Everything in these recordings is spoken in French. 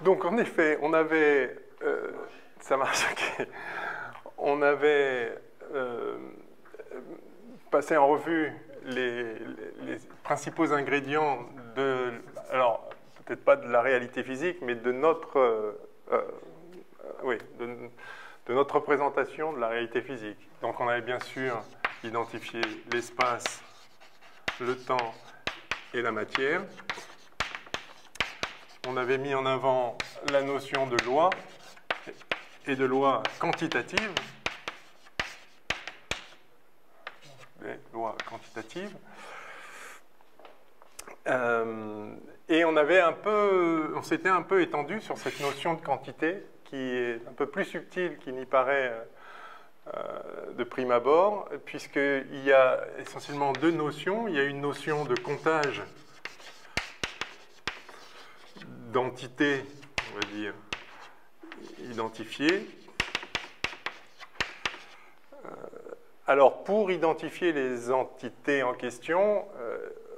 Donc, en effet, on avait... ça marche, ok. On avait passé en revue les principaux ingrédients de... Alors, peut-être pas de la réalité physique, mais de notre... oui, de notre représentation de la réalité physique. Donc, on avait bien sûr identifié l'espace, le temps et la matière. On avait mis en avant la notion de loi et de loi quantitative. Les lois quantitatives. Et on s'était un peu étendu sur cette notion de quantité qui est un peu plus subtile qu'il n'y paraît de prime abord, puisqu'il y a essentiellement deux notions. Il y a une notion de comptage d'entités, on va dire, identifiées. Alors, pour identifier les entités en question,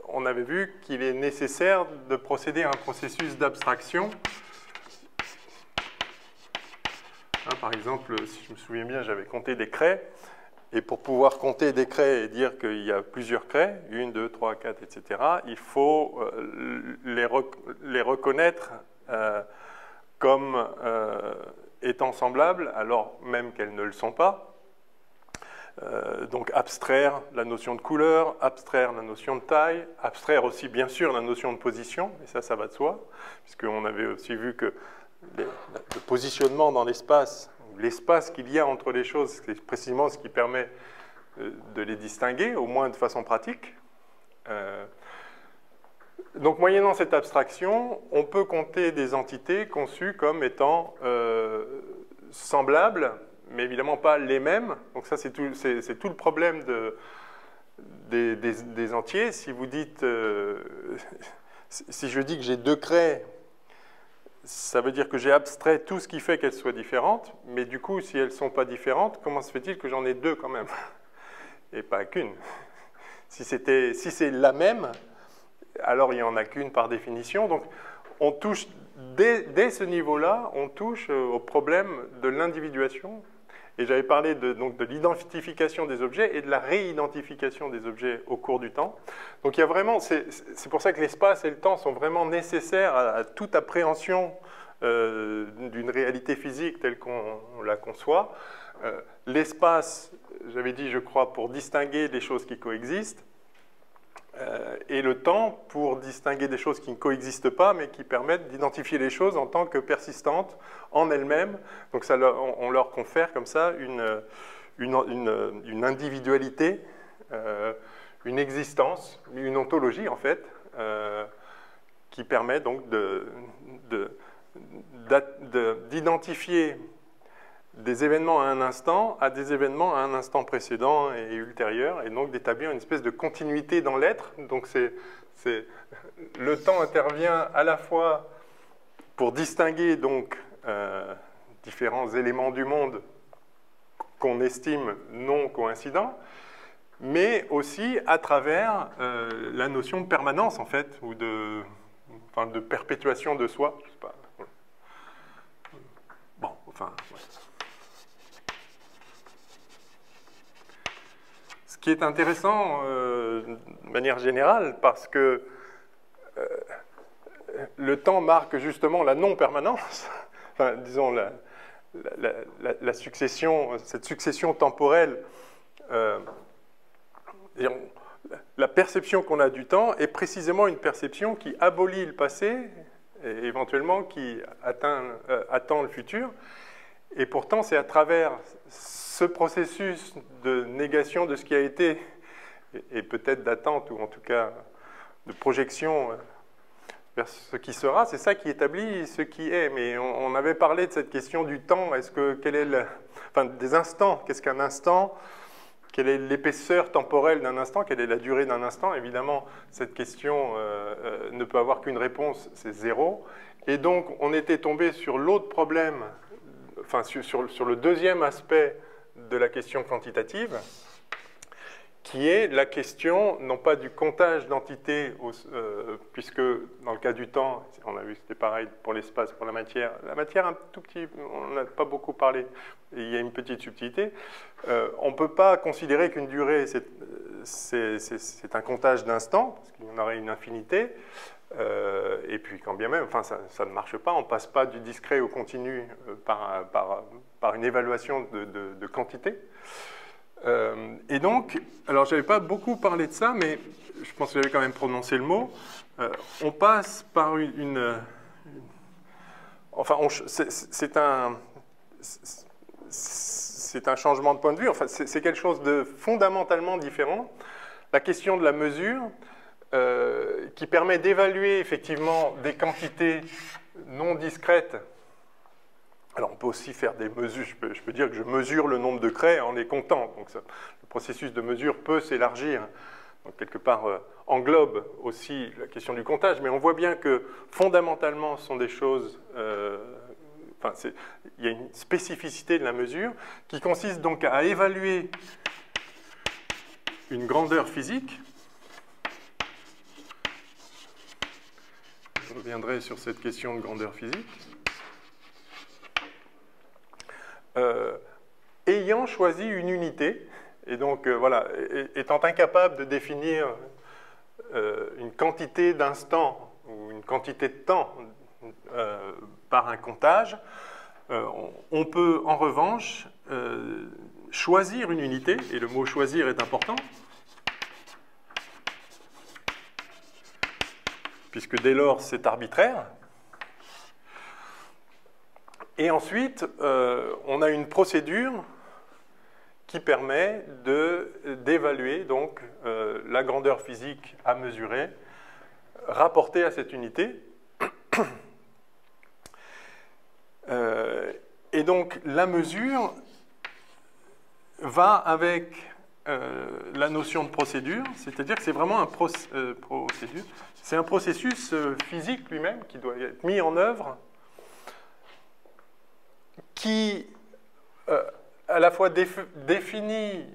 on avait vu qu'il est nécessaire de procéder à un processus d'abstraction. Par exemple, si je me souviens bien, j'avais compté des craies. Et pour pouvoir compter des craies et dire qu'il y a plusieurs craies, 1, 2, 3, 4, etc., il faut les reconnaître comme étant semblables, alors même qu'elles ne le sont pas. Donc abstraire la notion de couleur, abstraire la notion de taille, abstraire aussi bien sûr la notion de position, et ça va de soi, puisqu'on avait aussi vu que le positionnement dans l'espace, l'espace qu'il y a entre les choses, c'est précisément ce qui permet de les distinguer, au moins de façon pratique. Donc moyennant cette abstraction, on peut compter des entités conçues comme étant semblables, mais évidemment pas les mêmes. Donc ça, c'est tout le problème des entiers. Si vous dites, si je dis que j'ai deux craies, ça veut dire que j'ai abstrait tout ce qui fait qu'elles soient différentes, mais du coup, si elles ne sont pas différentes, comment se fait-il que j'en ai deux quand même, et pas qu'une? Si c'est la même, alors il n'y en a qu'une par définition. Donc on touche, dès ce niveau-là, on touche au problème de l'individuation. Et j'avais parlé donc de l'identification des objets et de la réidentification des objets au cours du temps. Donc il y a vraiment, c'est pour ça que l'espace et le temps sont vraiment nécessaires à toute appréhension d'une réalité physique telle qu'on la conçoit. L'espace, j'avais dit, je crois, pour distinguer des choses qui coexistent, et le temps pour distinguer des choses qui ne coexistent pas, mais qui permettent d'identifier les choses en tant que persistantes en elles-mêmes. Donc ça, on leur confère comme ça une individualité, une existence, une ontologie en fait, qui permet donc d'identifier des événements à un instant à des événements à un instant précédent et ultérieur, et donc d'établir une espèce de continuité dans l'être. Donc le temps intervient à la fois pour distinguer donc différents éléments du monde qu'on estime non coïncidents, mais aussi à travers la notion de permanence en fait, ou de perpétuation de soi. Je sais pas. Bon, enfin. Ouais. Ce qui est intéressant de manière générale, parce que le temps marque justement la non-permanence, enfin, disons la succession, cette succession temporelle, la perception qu'on a du temps est précisément une perception qui abolit le passé et éventuellement qui attend le futur. Et pourtant, c'est à travers ce processus de négation de ce qui a été, et peut-être d'attente, ou en tout cas de projection vers ce qui sera, c'est ça qui établit ce qui est. Mais on avait parlé de cette question du temps, des instants, qu'est-ce qu'un instant? Quelle est l'épaisseur temporelle d'un instant? Quelle est la durée d'un instant? Évidemment, cette question ne peut avoir qu'une réponse, c'est 0. Et donc, on était tombé sur l'autre problème, enfin sur le deuxième aspect de la question quantitative, qui est la question, non pas du comptage d'entités, puisque dans le cas du temps, on a vu que c'était pareil pour l'espace, pour la matière, un tout petit, on n'a pas beaucoup parlé, et il y a une petite subtilité, on ne peut pas considérer qu'une durée, c'est un comptage d'instants, parce qu'il y en aurait une infinité, et puis quand bien même, enfin, ça ne marche pas, on ne passe pas du discret au continu par une évaluation de quantité. Et donc, alors je n'avais pas beaucoup parlé de ça, mais je pense que j'avais quand même prononcé le mot. On passe par enfin, c'est un changement de point de vue, enfin, c'est quelque chose de fondamentalement différent. La question de la mesure, qui permet d'évaluer effectivement des quantités non discrètes. Alors, on peut aussi faire des mesures. Je peux dire que je mesure le nombre de craies en les comptant. Donc, le processus de mesure peut s'élargir. Donc, quelque part, englobe aussi la question du comptage. Mais on voit bien que, fondamentalement, ce sont des choses... il y a une spécificité de la mesure qui consiste donc à évaluer une grandeur physique. Je reviendrai sur cette question de grandeur physique. Ayant choisi une unité, et donc voilà, étant incapable de définir une quantité d'instants ou une quantité de temps par un comptage, on peut en revanche choisir une unité, et le mot choisir est important, puisque dès lors c'est arbitraire. Et ensuite, on a une procédure qui permet d'évaluer donc la grandeur physique à mesurer rapportée à cette unité. Et donc la mesure va avec la notion de procédure, c'est-à-dire que c'est vraiment un c'est un processus physique lui-même qui doit être mis en œuvre, qui à la fois définit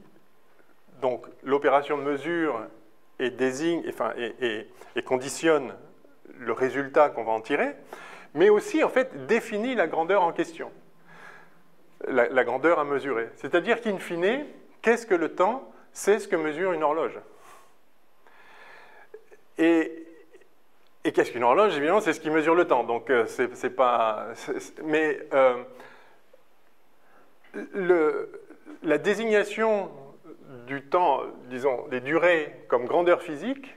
donc l'opération de mesure et désigne, et conditionne le résultat qu'on va en tirer, mais aussi en fait définit la grandeur en question, la grandeur à mesurer. C'est-à-dire qu'in fine, qu'est-ce que le temps? C'est ce que mesure une horloge. Et qu'est-ce qu'une horloge? Évidemment, c'est ce qui mesure le temps. Donc, c'est pas... Mais la désignation du temps, disons, des durées comme grandeur physique,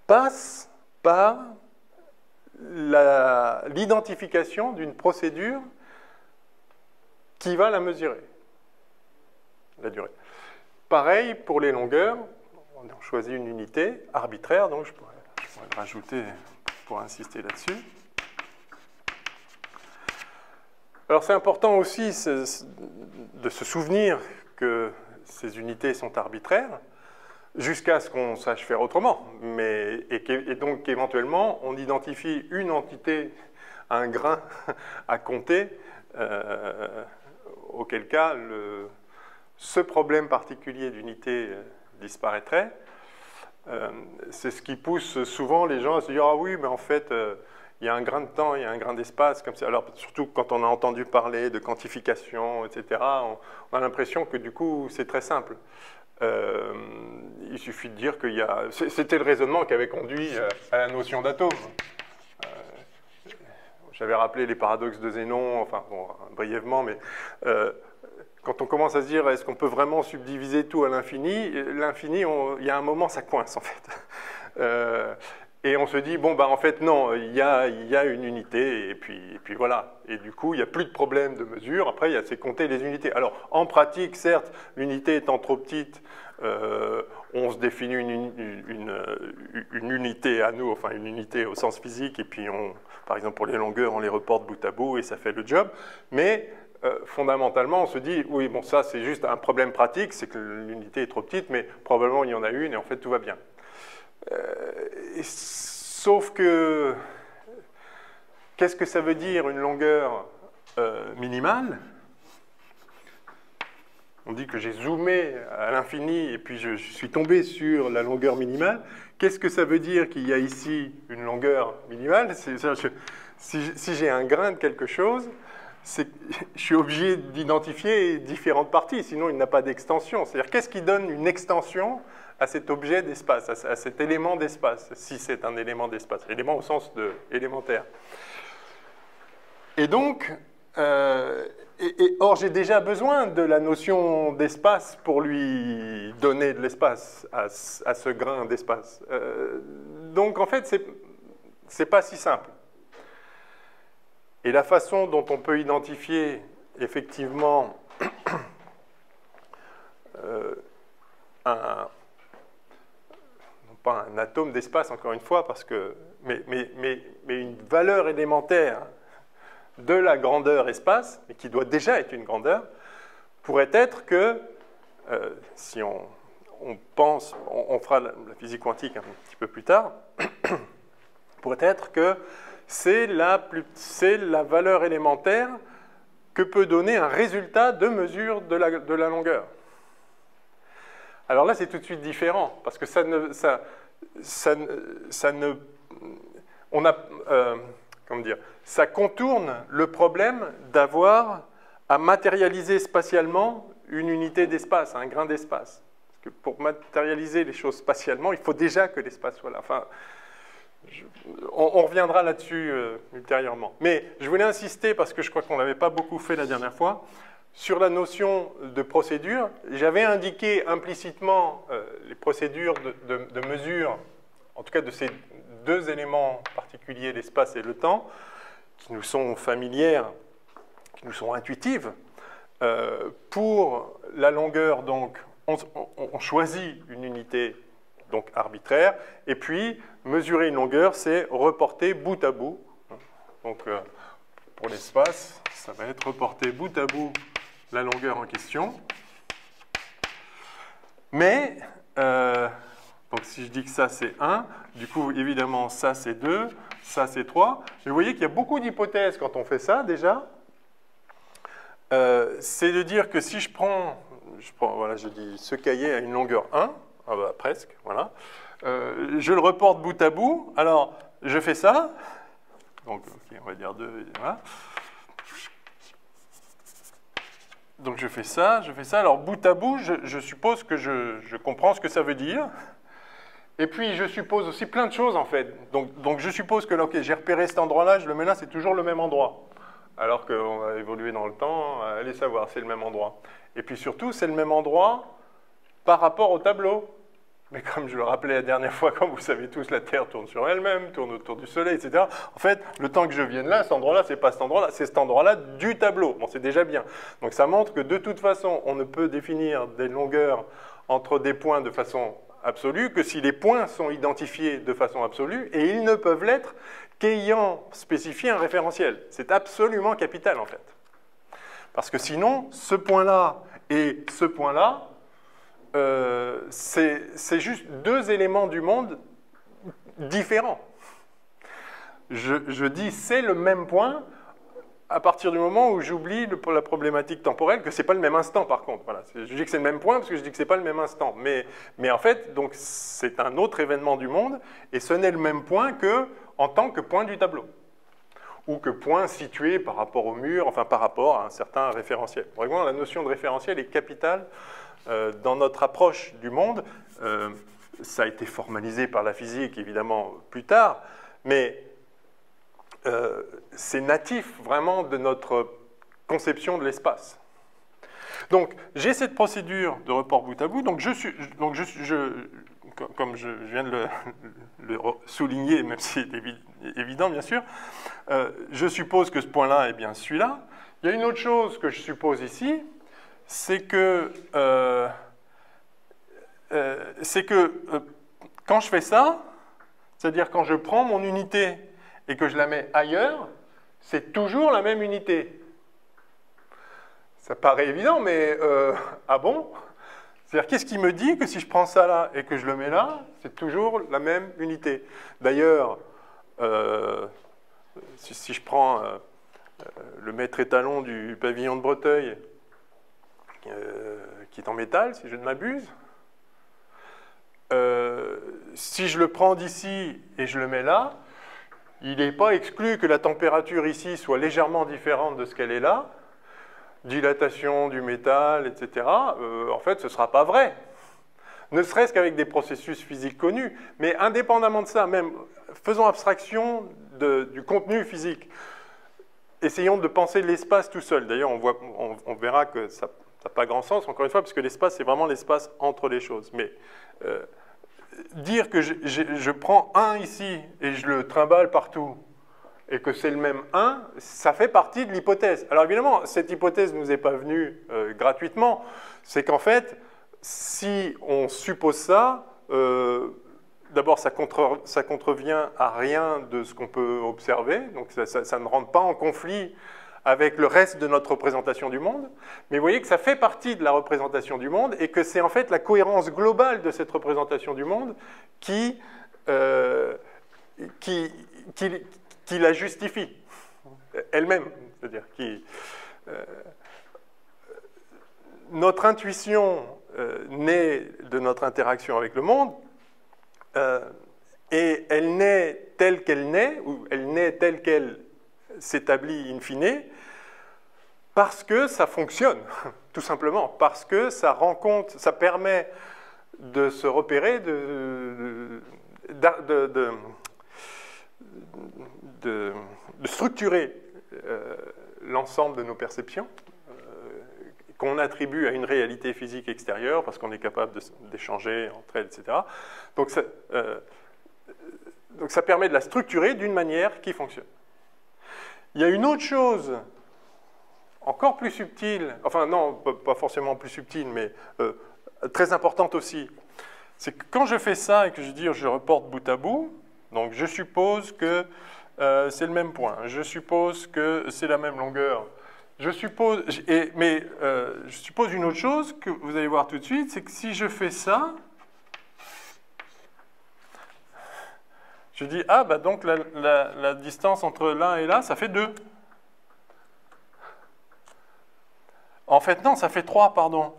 passe par l'identification d'une procédure qui va la mesurer, la durée. Pareil pour les longueurs, on choisit une unité arbitraire, donc je pourrais le rajouter pour insister là-dessus. Alors c'est important aussi de se souvenir que ces unités sont arbitraires, jusqu'à ce qu'on sache faire autrement, et donc qu'éventuellement on identifie une entité, un grain à compter, auquel cas ce problème particulier d'unité disparaîtrait. C'est ce qui pousse souvent les gens à se dire « Ah oui, mais en fait, il y a un grain de temps, il y a un grain d'espace. » comme ça. Alors, surtout quand on a entendu parler de quantification, etc., on a l'impression que du coup, c'est très simple. Il suffit de dire qu'il y a... C'était le raisonnement qui avait conduit à la notion d'atome. J'avais rappelé les paradoxes de Zénon, enfin, bon, brièvement, mais quand on commence à se dire est-ce qu'on peut vraiment subdiviser tout à l'infini, il y a un moment, ça coince, en fait. Et on se dit, bon, bah, en fait, non, il y a une unité, et puis voilà. Et du coup, il n'y a plus de problème de mesure. Après, c'est compter les unités. Alors, en pratique, certes, l'unité étant trop petite, on se définit une unité à nous, enfin, une unité au sens physique, et puis, par exemple, pour les longueurs, on les reporte bout à bout, et ça fait le job. Mais fondamentalement, on se dit, oui, bon, ça, c'est juste un problème pratique, c'est que l'unité est trop petite, mais probablement, il y en a une, et en fait, tout va bien. Sauf que, qu'est-ce que ça veut dire une longueur minimale? on dit que j'ai zoomé à l'infini et puis je suis tombé sur la longueur minimale. Qu'est-ce que ça veut dire qu'il y a ici une longueur minimale? Si j'ai un grain de quelque chose, je suis obligé d'identifier différentes parties, sinon il n'a pas d'extension. C'est-à-dire, qu'est-ce qui donne une extension à cet objet d'espace, à cet élément d'espace, si c'est un élément d'espace, élément au sens de élémentaire. Et donc, or j'ai déjà besoin de la notion d'espace pour lui donner de l'espace à ce grain d'espace. Donc en fait, c'est pas si simple. Et la façon dont on peut identifier effectivement non pas un atome d'espace, encore une fois, mais une valeur élémentaire de la grandeur espace, et qui doit déjà être une grandeur, pourrait être que, si on pense, on fera la physique quantique un petit peu plus tard, pourrait être que c'est la valeur élémentaire que peut donner un résultat de mesure de la longueur. Alors là, c'est tout de suite différent, parce que ça contourne le problème d'avoir à matérialiser spatialement une unité d'espace, un grain d'espace. Parce que pour matérialiser les choses spatialement, il faut déjà que l'espace soit là. Enfin, on reviendra là-dessus ultérieurement. Mais je voulais insister, parce que je crois qu'on ne l'avait pas beaucoup fait la dernière fois, sur la notion de procédure. J'avais indiqué implicitement les procédures de mesure, en tout cas de ces deux éléments particuliers, l'espace et le temps, qui nous sont familières, qui nous sont intuitives. Pour la longueur, donc, on choisit une unité donc arbitraire, et puis mesurer une longueur, c'est reporter bout à bout. Donc pour l'espace, ça va être reporter bout à bout la longueur en question. Mais, donc si je dis que ça c'est 1, du coup évidemment ça c'est 2, ça c'est 3. Mais vous voyez qu'il y a beaucoup d'hypothèses quand on fait ça déjà. C'est de dire que si je prends, voilà, je dis ce cahier a une longueur 1, ah bah, presque, voilà. Je le reporte bout à bout. Alors, je fais ça. Donc, okay, on va dire 2, voilà. Donc, je fais ça. Alors, bout à bout, je suppose que je comprends ce que ça veut dire. Et puis, je suppose aussi plein de choses, en fait. Donc je suppose que, ok, j'ai repéré cet endroit-là, je le mets là, c'est toujours le même endroit. Alors qu'on va évoluer dans le temps, allez savoir, c'est le même endroit. Et puis surtout, c'est le même endroit par rapport au tableau. Mais comme je le rappelais la dernière fois, comme vous savez tous, la Terre tourne sur elle-même, tourne autour du Soleil, etc. En fait, le temps que je vienne là, cet endroit-là, c'est pas cet endroit-là, c'est cet endroit-là du tableau. Bon, c'est déjà bien. Donc ça montre que de toute façon, on ne peut définir des longueurs entre des points de façon absolue que si les points sont identifiés de façon absolue, et ils ne peuvent l'être qu'ayant spécifié un référentiel. C'est absolument capital, en fait. Parce que sinon, ce point-là et ce point-là, c'est juste deux éléments du monde différents. Je dis c'est le même point à partir du moment où j'oublie la problématique temporelle, que ce n'est pas le même instant par contre. Voilà. Je dis que c'est le même point parce que je dis que ce n'est pas le même instant. Mais en fait, c'est un autre événement du monde et ce n'est le même point qu'en tant que point du tableau. Ou que point situé par rapport au mur, enfin par rapport à un certain référentiel. Vraiment, la notion de référentiel est capitale dans notre approche du monde. Ça a été formalisé par la physique, évidemment, plus tard, mais c'est natif, vraiment, de notre conception de l'espace. Donc, j'ai cette procédure de report bout à bout, comme je viens de le souligner, même si c'est évident, bien sûr, je suppose que ce point-là est bien celui-là. Il y a une autre chose que je suppose ici, c'est que quand je fais ça, c'est-à-dire quand je prends mon unité et que je la mets ailleurs, c'est toujours la même unité. Ça paraît évident, mais ah bon? C'est-à-dire, qu'est-ce qui me dit que si je prends ça là et que je le mets là, c'est toujours la même unité? D'ailleurs, si je prends le maître étalon du pavillon de Breteuil, qui est en métal, si je ne m'abuse. Si je le prends d'ici et je le mets là, il n'est pas exclu que la température ici soit légèrement différente de ce qu'elle est là. Dilatation du métal, etc. En fait, ce ne sera pas vrai. Ne serait-ce qu'avec des processus physiques connus. Mais indépendamment de ça, même faisons abstraction du contenu physique. Essayons de penser l'espace tout seul. D'ailleurs, on verra que ça n'a pas grand sens, encore une fois, parce que l'espace, c'est vraiment l'espace entre les choses. Mais dire que je prends un ici et je le trimballe partout, et que c'est le même 1, ça fait partie de l'hypothèse. Alors évidemment, cette hypothèse ne nous est pas venue gratuitement. C'est qu'en fait, si on suppose ça, d'abord ça contrevient à rien de ce qu'on peut observer, donc ça ne rentre pas en conflit avec le reste de notre représentation du monde, mais vous voyez que ça fait partie de la représentation du monde et que c'est en fait la cohérence globale de cette représentation du monde qui la justifie elle-même. C'est-à-dire notre intuition naît de notre interaction avec le monde et elle naît telle qu'elle naît, ou elle naît telle qu'elle s'établit in fine, parce que ça fonctionne, tout simplement, parce que ça permet de se repérer, de structurer l'ensemble de nos perceptions qu'on attribue à une réalité physique extérieure parce qu'on est capable d'échanger entre elles, etc. Donc ça permet de la structurer d'une manière qui fonctionne. Il y a une autre chose encore plus subtile, enfin non, pas forcément plus subtile, mais très importante aussi, c'est que quand je fais ça et que je reporte bout à bout, donc je suppose que c'est le même point, je suppose que c'est la même longueur, je suppose une autre chose que vous allez voir tout de suite, c'est que si je fais ça, je dis, ah bah donc la distance entre là et là, ça fait 2. En fait, non, ça fait 3, pardon.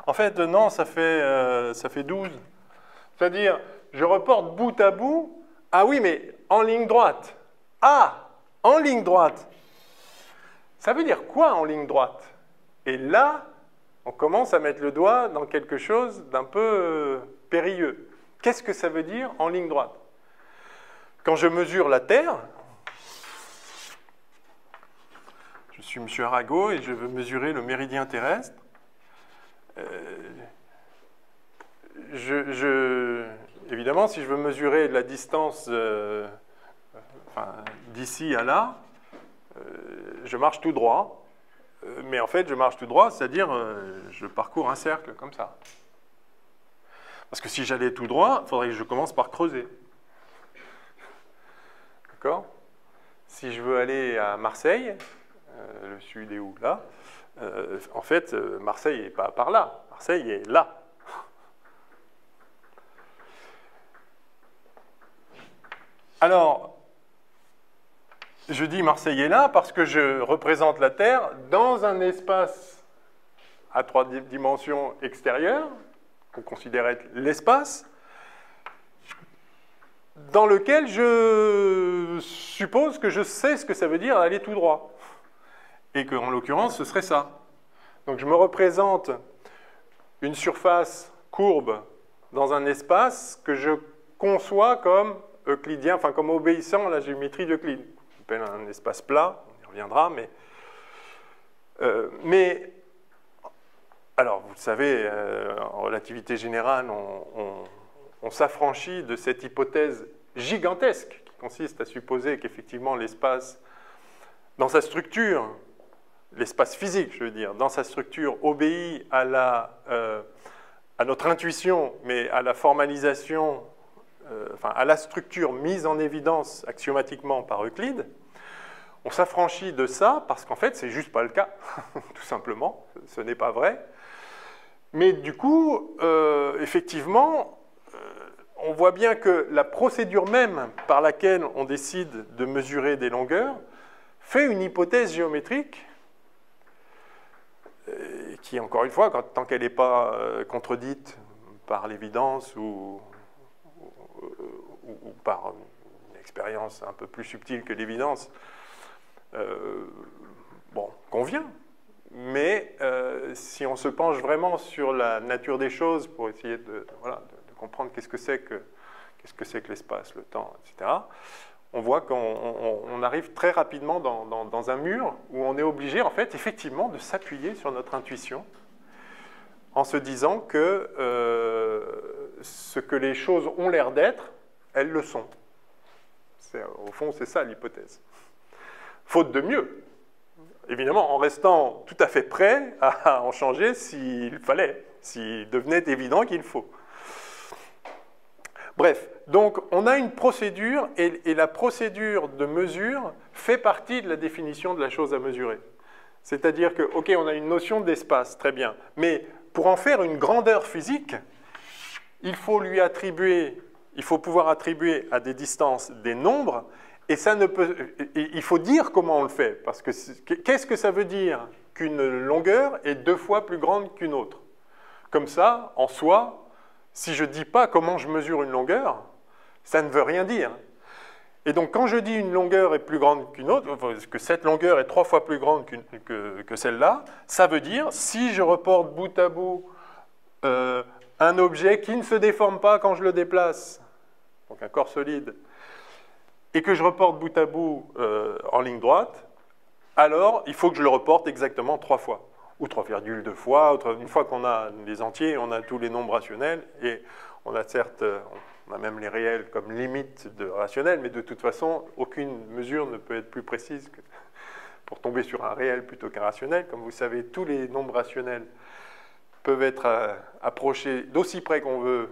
En fait, non, ça fait 12. C'est-à-dire, je reporte bout à bout. Ah oui, mais en ligne droite. Ah, en ligne droite. Ça veut dire quoi en ligne droite? Et là, on commence à mettre le doigt dans quelque chose d'un peu périlleux. Qu'est-ce que ça veut dire en ligne droite? Quand je mesure la Terre, je suis M. Arago et je veux mesurer le méridien terrestre. Évidemment, si je veux mesurer la distance d'ici à là, je marche tout droit. Mais en fait, je marche tout droit, c'est-à-dire je parcours un cercle comme ça. Parce que si j'allais tout droit, il faudrait que je commence par creuser. D'accord? Si je veux aller à Marseille, le sud est où? Là. En fait, Marseille n'est pas par là. Marseille est là. Alors, je dis Marseille est là parce que je représente la Terre dans un espace à 3 dimensions extérieures, qu'on considère être l'espace, dans lequel je suppose que je sais ce que ça veut dire aller tout droit. Et qu'en l'occurrence, ce serait ça. Donc je me représente une surface courbe dans un espace que je conçois comme euclidien, enfin comme obéissant à la géométrie d'Euclide. On appelle un espace plat, on y reviendra, mais alors vous le savez, en relativité générale, on s'affranchit de cette hypothèse gigantesque qui consiste à supposer qu'effectivement l'espace, dans sa structure, l'espace physique, je veux dire, dans sa structure, obéit à notre intuition, mais à la formalisation, à la structure mise en évidence axiomatiquement par Euclide. On s'affranchit de ça parce qu'en fait, c'est juste pas le cas, tout simplement, ce n'est pas vrai. Mais du coup, effectivement, on voit bien que la procédure même par laquelle on décide de mesurer des longueurs fait une hypothèse géométrique qui encore une fois, tant qu'elle n'est pas contredite par l'évidence ou par une expérience un peu plus subtile que l'évidence, bon, convient. Mais si on se penche vraiment sur la nature des choses pour essayer de comprendre qu'est-ce que c'est que l'espace, le temps, etc., on voit qu'on arrive très rapidement dans un mur où on est obligé, en fait, effectivement, de s'appuyer sur notre intuition en se disant que ce que les choses ont l'air d'être, elles le sont. Au fond, c'est ça l'hypothèse. Faute de mieux. Évidemment, en restant tout à fait prêt à en changer s'il fallait, s'il devenait évident qu'il faut. Bref, donc on a une procédure, et la procédure de mesure fait partie de la définition de la chose à mesurer. C'est-à-dire que, ok, on a une notion d'espace, très bien, mais pour en faire une grandeur physique, il faut pouvoir attribuer à des distances des nombres. Et il faut dire comment on le fait, parce que qu'est-ce que ça veut dire qu'une longueur est 2 fois plus grande qu'une autre? Comme ça, en soi, si je ne dis pas comment je mesure une longueur, ça ne veut rien dire. Et donc, quand je dis une longueur est plus grande qu'une autre, que cette longueur est 3 fois plus grande que celle-là, ça veut dire, si je reporte bout à bout un objet qui ne se déforme pas quand je le déplace, donc un corps solide, et que je reporte bout à bout en ligne droite, alors il faut que je le reporte exactement 3 fois, ou 3,2 fois, une fois qu'on a les entiers, on a tous les nombres rationnels, et on a certes, on a même les réels comme limite de rationnel, mais de toute façon, aucune mesure ne peut être plus précise que pour tomber sur un réel plutôt qu'un rationnel. Comme vous savez, tous les nombres rationnels peuvent être approchés d'aussi près qu'on veut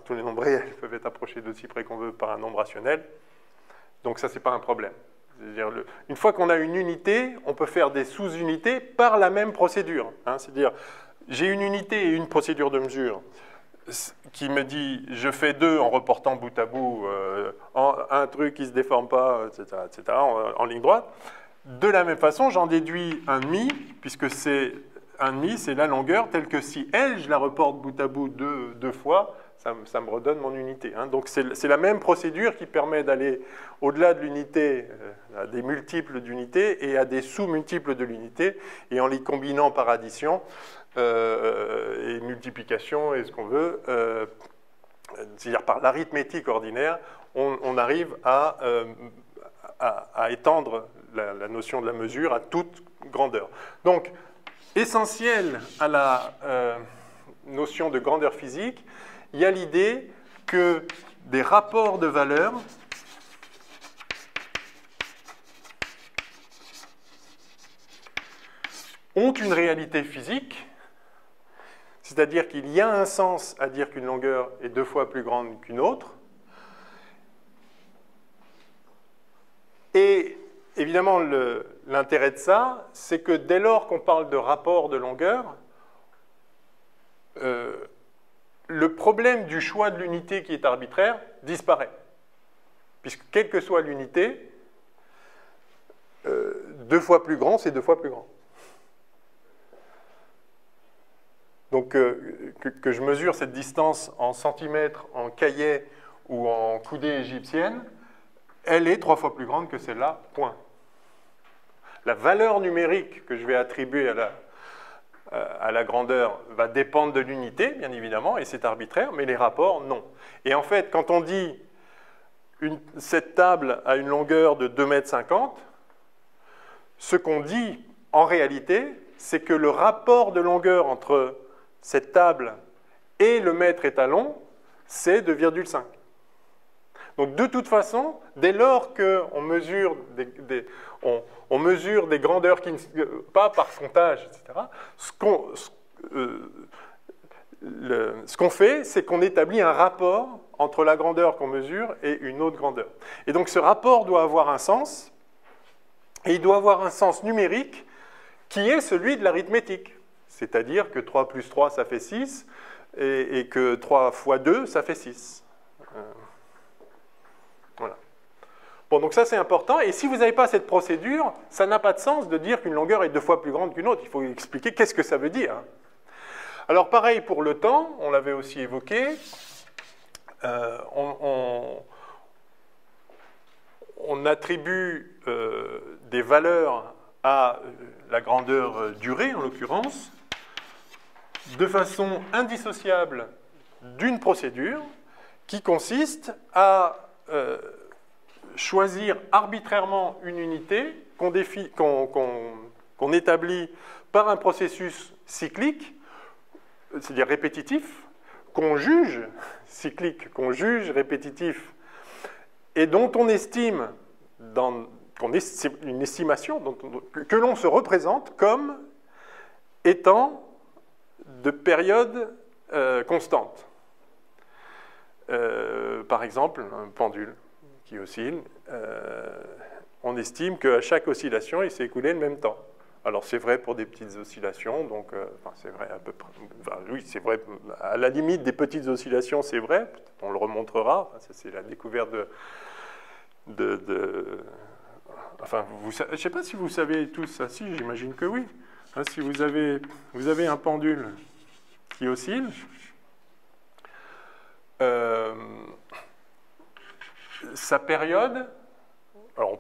tous les nombres réels peuvent être approchés d'aussi près qu'on veut par un nombre rationnel. Donc ça, ce n'est pas un problème. C'est-à-dire, une fois qu'on a une unité, on peut faire des sous-unités par la même procédure. C'est-à-dire, j'ai une unité et une procédure de mesure qui me dit, je fais 2 en reportant bout à bout un truc qui ne se déforme pas, etc. En ligne droite. De la même façon, j'en déduis un demi, puisque c'est un demi, c'est la longueur, telle que si elle, je la reporte bout à bout 2 fois, ça me redonne mon unité. Donc c'est la même procédure qui permet d'aller au-delà de l'unité, à des multiples d'unités et à des sous-multiples de l'unité, et en les combinant par addition et multiplication et ce qu'on veut, c'est-à-dire par l'arithmétique ordinaire, on arrive à étendre la notion de la mesure à toute grandeur. Donc, essentiel à la notion de grandeur physique, il y a l'idée que des rapports de valeurs ont une réalité physique, c'est-à-dire qu'il y a un sens à dire qu'une longueur est 2 fois plus grande qu'une autre. Et évidemment, l'intérêt de ça, c'est que dès lors qu'on parle de rapport de longueur, le problème du choix de l'unité qui est arbitraire disparaît. Puisque quelle que soit l'unité, 2 fois plus grand, c'est 2 fois plus grand. Donc que je mesure cette distance en centimètres, en caillet ou en coudée égyptienne, elle est 3 fois plus grande que celle-là, point. La valeur numérique que je vais attribuer à la grandeur va dépendre de l'unité, bien évidemment, et c'est arbitraire, mais les rapports, non. Et en fait, quand on dit cette table a une longueur de 2,50 m, ce qu'on dit en réalité, c'est que le rapport de longueur entre cette table et le mètre étalon, c'est 2,5. Donc de toute façon, dès lors qu'on mesure on mesure des grandeurs qui ne, pas par comptage, etc., ce qu'on fait, c'est qu'on établit un rapport entre la grandeur qu'on mesure et une autre grandeur. Et donc ce rapport doit avoir un sens, et il doit avoir un sens numérique qui est celui de l'arithmétique. C'est-à-dire que 3 plus 3, ça fait 6, et que 3 fois 2, ça fait 6. Voilà. Bon, donc ça c'est important, et si vous n'avez pas cette procédure, ça n'a pas de sens de dire qu'une longueur est 2 fois plus grande qu'une autre. Il faut expliquer qu'est-ce que ça veut dire. Alors pareil pour le temps, on l'avait aussi évoqué, on attribue des valeurs à la grandeur durée, en l'occurrence, de façon indissociable d'une procédure qui consiste à choisir arbitrairement une unité qu'on établit par un processus cyclique, c'est-à-dire répétitif, qu'on juge cyclique, qu'on juge répétitif, et dont on estime, une estimation que l'on se représente comme étant de période constante. Par exemple, un pendule qui oscille, on estime qu'à chaque oscillation, il s'est écoulé le même temps. Alors c'est vrai pour des petites oscillations, donc c'est vrai à peu près. Enfin, oui, c'est vrai à la limite des petites oscillations, c'est vrai. On le remontrera. C'est la découverte enfin, je ne sais pas si vous savez tous ça. Si, j'imagine que oui. Hein, si vous avez un pendule qui oscille, sa période. Alors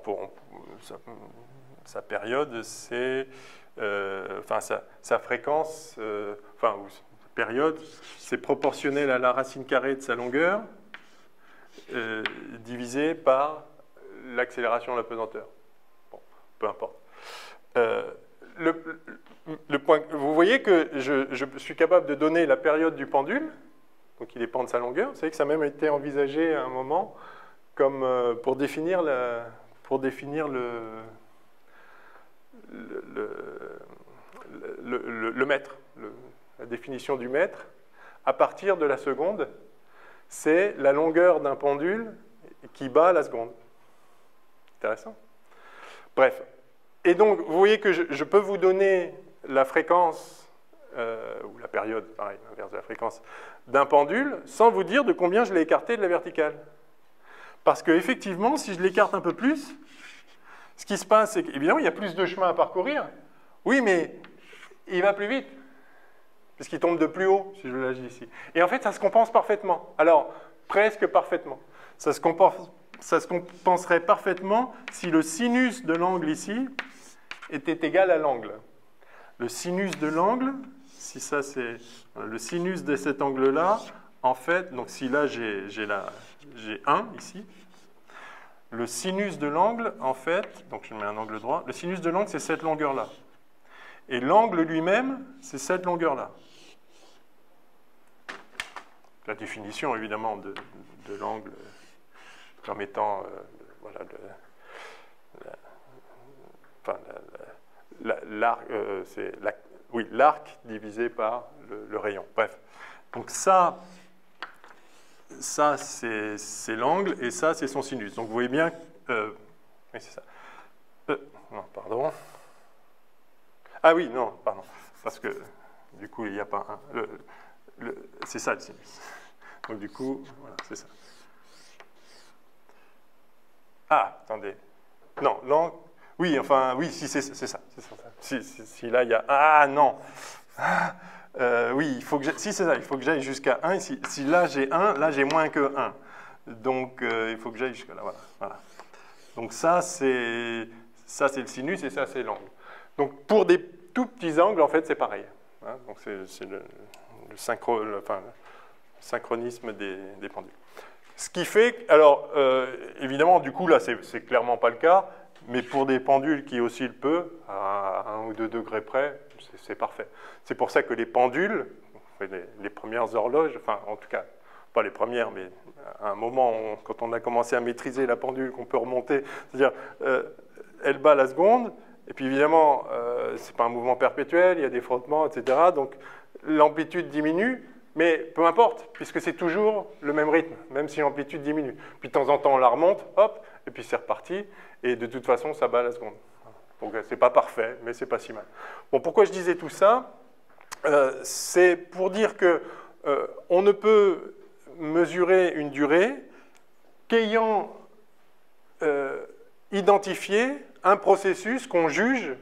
sa période, c'est sa fréquence, ou sa période, c'est proportionnel à la racine carrée de sa longueur divisé par l'accélération de la pesanteur. Bon, peu importe. Le point, vous voyez que je suis capable de donner la période du pendule, donc il dépend de sa longueur. Vous savez que ça a même été envisagé à un moment comme pour définir le mètre, la définition du mètre, à partir de la seconde, c'est la longueur d'un pendule qui bat la seconde. Intéressant. Bref. Et donc, vous voyez que je peux vous donner la fréquence, ou la période, pareil, l'inverse de la fréquence, d'un pendule, sans vous dire de combien je l'ai écarté de la verticale. Parce qu'effectivement, si je l'écarte un peu plus, ce qui se passe, c'est qu'évidemment, il y a plus de chemin à parcourir. Oui, mais il va plus vite, parce qu'il tombe de plus haut, si je l'agis ici. Et en fait, ça se compense parfaitement. Alors, presque parfaitement. Ça se compenserait parfaitement si le sinus de l'angle ici était égal à l'angle. Le sinus de l'angle, si ça c'est le sinus de cet angle-là, en fait, donc si là j'ai 1 ici, le sinus de l'angle, en fait, donc je mets un angle droit, le sinus de l'angle c'est cette longueur-là. Et l'angle lui-même, c'est cette longueur-là. La définition, évidemment, de l'angle comme étant voilà, l'arc divisé par le rayon. Bref. Donc ça c'est l'angle, et ça, c'est son sinus. Donc vous voyez bien... oui, c'est ça. Non, pardon. Ah oui, non, pardon. Parce que, du coup, il n'y a pas un... c'est ça, le sinus. Donc du coup, voilà, c'est ça. Ah, attendez. Non, l'angle... Oui, enfin, oui, si, c'est ça. Si là, il y a... Ah, non. Oui, il faut que si, c'est ça, il faut que j'aille jusqu'à 1. Si là, j'ai 1, là, j'ai moins que 1. Donc, il faut que j'aille jusqu'à là. Voilà. Donc, ça, c'est le sinus, et ça, c'est l'angle. Donc, pour des tout petits angles, en fait, c'est pareil. Hein, donc, c'est le synchronisme des pendules. Ce qui fait... Alors, évidemment, du coup, là, c'est clairement pas le cas. Mais pour des pendules qui oscillent peu, à 1 ou 2 degrés près, c'est parfait. C'est pour ça que les pendules, les premières horloges, enfin en tout cas, pas les premières, mais à un moment, quand on a commencé à maîtriser la pendule, qu'on peut remonter, c'est-à-dire, elle bat la seconde, et puis évidemment, c'est pas un mouvement perpétuel, il y a des frottements, etc. Donc l'amplitude diminue, mais peu importe, puisque c'est toujours le même rythme, même si l'amplitude diminue. Puis de temps en temps, on la remonte, hop, et puis c'est reparti. Et de toute façon, ça bat la seconde. Donc, c'est pas parfait, mais c'est pas si mal. Bon, pourquoi je disais tout ça? C'est pour dire que on ne peut mesurer une durée qu'ayant identifier un processus qu'on juge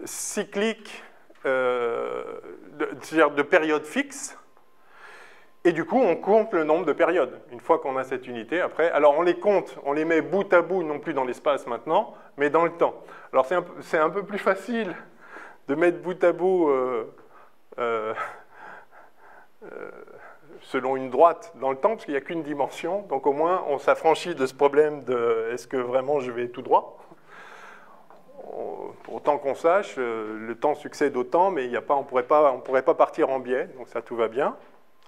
cyclique, c'est-à-dire de période fixe, et du coup, on compte le nombre de périodes. Une fois qu'on a cette unité, après, alors on les compte, on les met bout à bout, non plus dans l'espace maintenant, mais dans le temps. Alors c'est un peu plus facile de mettre bout à bout selon une droite dans le temps, parce qu'il n'y a qu'une dimension, donc au moins on s'affranchit de ce problème de est-ce que vraiment je vais tout droit. Pour autant qu'on sache, le temps succède au temps, mais on ne pourrait pas partir en biais, donc ça tout va bien.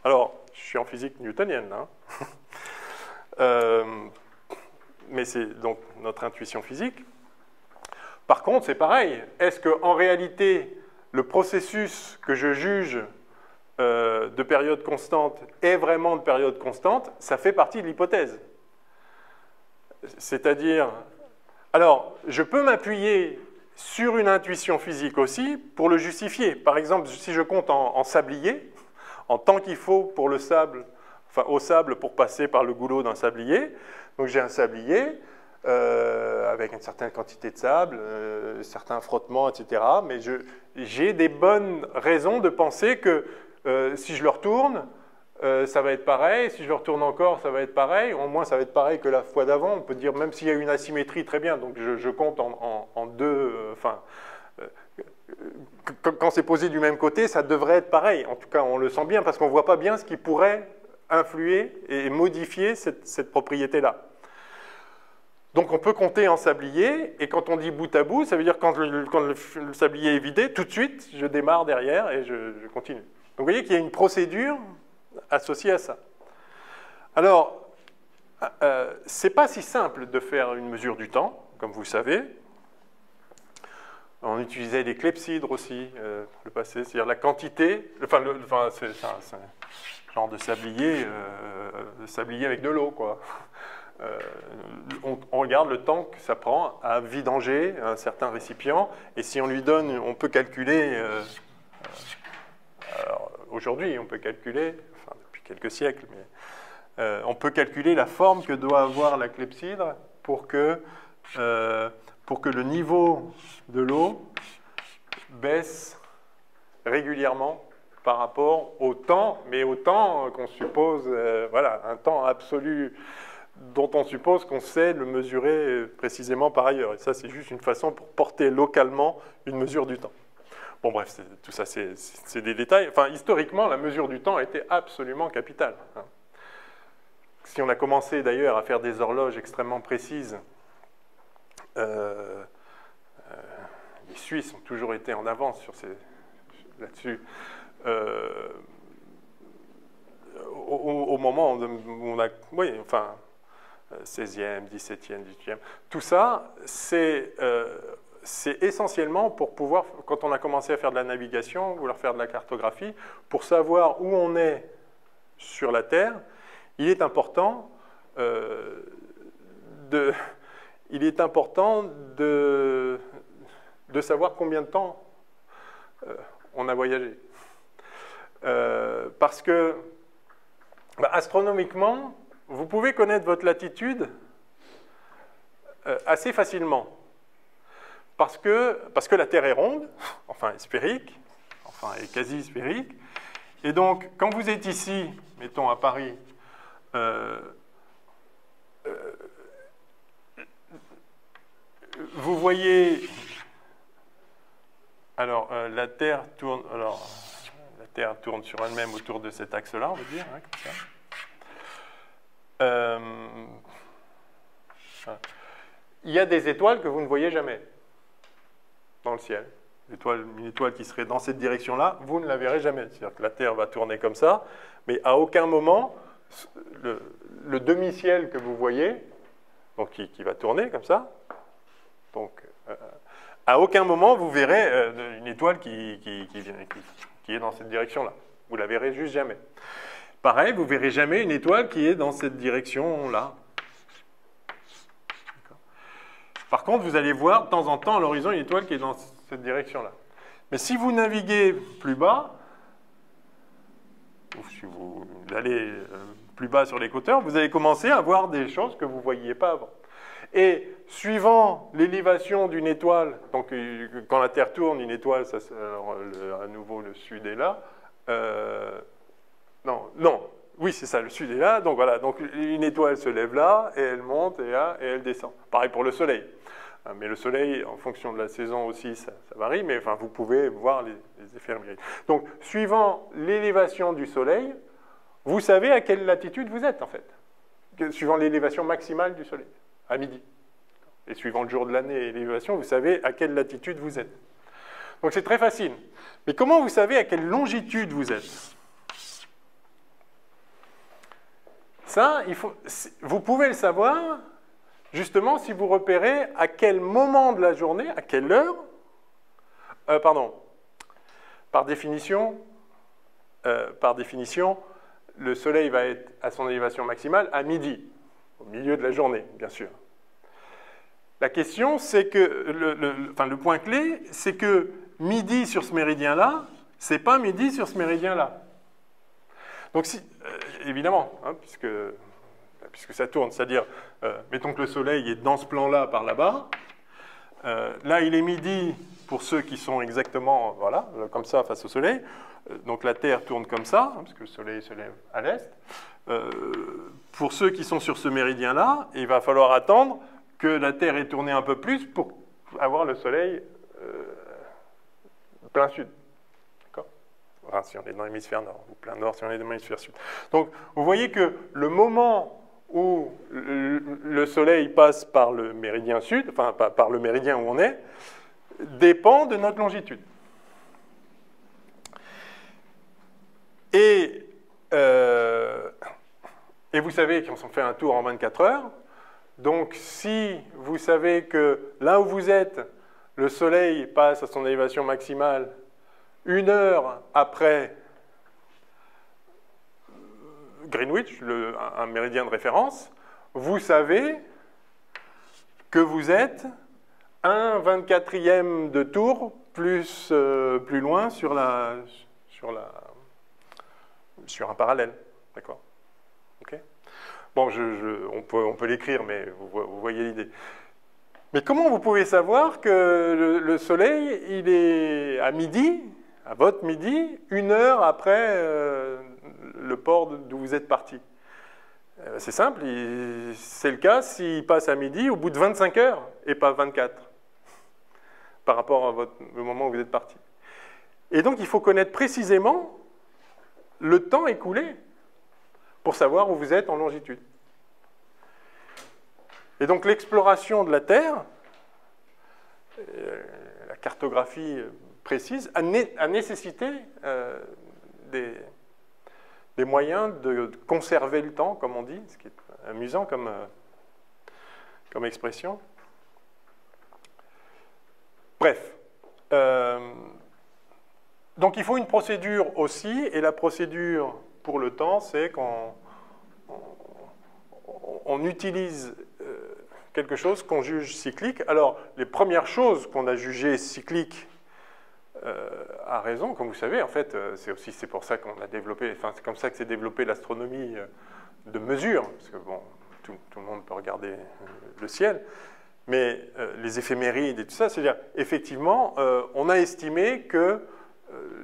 Alors, je suis en physique newtonienne, hein. Mais c'est donc notre intuition physique. Par contre, c'est pareil. Est-ce qu'en réalité, le processus que je juge de période constante est vraiment de période constante? Ça fait partie de l'hypothèse. C'est-à-dire... Alors, je peux m'appuyer sur une intuition physique aussi pour le justifier. Par exemple, si je compte en sablier, en temps qu'il faut pour le sable, enfin au sable pour passer par le goulot d'un sablier. Donc j'ai un sablier avec une certaine quantité de sable, certains frottements, etc. Mais j'ai des bonnes raisons de penser que si je le retourne, ça va être pareil. Si je le retourne encore, ça va être pareil. Au moins, ça va être pareil que la fois d'avant. On peut dire, même s'il y a une asymétrie, très bien. Donc je compte en deux... quand c'est posé du même côté, ça devrait être pareil. En tout cas, on le sent bien parce qu'on ne voit pas bien ce qui pourrait influer et modifier cette propriété-là. Donc, on peut compter en sablier, et quand on dit bout à bout, ça veut dire quand le sablier est vidé, tout de suite, je démarre derrière et je continue. Donc, vous voyez qu'il y a une procédure associée à ça. Alors, ce n'est pas si simple de faire une mesure du temps, comme vous le savez. On utilisait des clepsydres aussi, le passé, c'est-à-dire la quantité, c'est un genre de sablier avec de l'eau, quoi. On regarde le temps que ça prend à vidanger un certain récipient, et si on lui donne, on peut calculer, aujourd'hui on peut calculer, enfin depuis quelques siècles, mais on peut calculer la forme que doit avoir la clepsydre pour que le niveau de l'eau baisse régulièrement par rapport au temps, mais au temps qu'on suppose, voilà, un temps absolu dont on suppose qu'on sait le mesurer précisément par ailleurs. Et ça, c'est juste une façon pour porter localement une mesure du temps. Bon, bref, tout ça, c'est des détails. Enfin, historiquement, la mesure du temps a été absolument capitale. Si on a commencé d'ailleurs à faire des horloges extrêmement précises, les Suisses ont toujours été en avance là-dessus. Au moment où on a... Oui, enfin, 16e, 17e, 18e, tout ça, c'est essentiellement pour pouvoir, quand on a commencé à faire de la navigation, vouloir faire de la cartographie, pour savoir où on est sur la Terre, il est important de savoir combien de temps on a voyagé. Parce que, astronomiquement, vous pouvez connaître votre latitude assez facilement. Parce que la Terre est ronde, enfin est sphérique, enfin est quasi sphérique. Et donc, quand vous êtes ici, mettons à Paris, vous voyez... Alors, la Terre tourne sur elle-même autour de cet axe-là, on va dire, hein, comme ça. Il y a des étoiles que vous ne voyez jamais dans le ciel. Une étoile qui serait dans cette direction-là, vous ne la verrez jamais. C'est-à-dire que la Terre va tourner comme ça, mais à aucun moment, le demi-ciel que vous voyez, donc qui va tourner comme ça, donc à aucun moment vous verrez une étoile qui est dans cette direction-là. Vous la verrez juste jamais. Pareil, vous ne verrez jamais une étoile qui est dans cette direction-là. Par contre, vous allez voir de temps en temps à l'horizon une étoile qui est dans cette direction-là. Mais si vous naviguez plus bas, ou si vous allez plus bas sur l'équateur, vous allez commencer à voir des choses que vous ne voyiez pas avant. Et suivant l'élévation d'une étoile, donc quand la Terre tourne, une étoile, ça, alors, à nouveau le Sud est là. Non, oui, c'est ça, le Sud est là. Donc voilà, donc une étoile se lève là, et elle monte, et là, et elle descend. Pareil pour le Soleil. Mais le Soleil, en fonction de la saison aussi, ça varie, mais enfin, vous pouvez voir les effets numériques. Donc, suivant l'élévation du Soleil, vous savez à quelle latitude vous êtes, en fait. Suivant l'élévation maximale du Soleil, à midi. Et suivant le jour de l'année et l'élévation, vous savez à quelle latitude vous êtes. Donc, c'est très facile. Mais comment vous savez à quelle longitude vous êtes? Ça, vous pouvez le savoir, justement, si vous repérez à quel moment de la journée, à quelle heure, par définition, le Soleil va être à son élévation maximale à midi, au milieu de la journée, bien sûr. La question, c'est que, le point clé, c'est que midi sur ce méridien-là, c'est pas midi sur ce méridien-là. Donc, évidemment, hein, puisque ça tourne, c'est-à-dire, mettons que le Soleil est dans ce plan-là, par là-bas. Là, il est midi pour ceux qui sont exactement, voilà, comme ça, face au Soleil. Donc, la Terre tourne comme ça, hein, parce que le Soleil se lève à l'est. Pour ceux qui sont sur ce méridien-là, il va falloir attendre que la Terre ait tourné un peu plus pour avoir le Soleil plein sud. Enfin, si on est dans l'hémisphère nord, ou plein nord si on est dans l'hémisphère sud. Donc, vous voyez que le moment où le Soleil passe par le méridien sud, enfin, par le méridien où on est, dépend de notre longitude. Et vous savez qu'on s'en fait un tour en 24 heures. Donc, si vous savez que là où vous êtes, le Soleil passe à son élévation maximale 1 heure après Greenwich, un méridien de référence, vous savez que vous êtes un 24e de tour plus loin sur un parallèle. D'accord? Okay. Bon, on peut l'écrire, mais vous voyez l'idée. Mais comment vous pouvez savoir que le Soleil, il est à midi, à votre midi, 1 heure après le port d'où vous êtes parti? C'est simple, c'est le cas s'il passe à midi au bout de 25 heures et pas 24, par rapport à le moment où vous êtes parti. Et donc, il faut connaître précisément le temps écoulé pour savoir où vous êtes en longitude. Et donc, l'exploration de la Terre, la cartographie précise, a nécessité des moyens de conserver le temps, comme on dit, ce qui est amusant comme expression. Bref. Donc, il faut une procédure aussi, et la procédure pour le temps, c'est qu'on utilise quelque chose qu'on juge cyclique. Alors, les premières choses qu'on a jugées cycliques à raison, comme vous savez, en fait, c'est pour ça qu'on a développé, enfin, c'est comme ça que s'est développée l'astronomie de mesure, parce que bon, tout le monde peut regarder le ciel, mais les éphémérides et tout ça, c'est-à-dire, effectivement, on a estimé que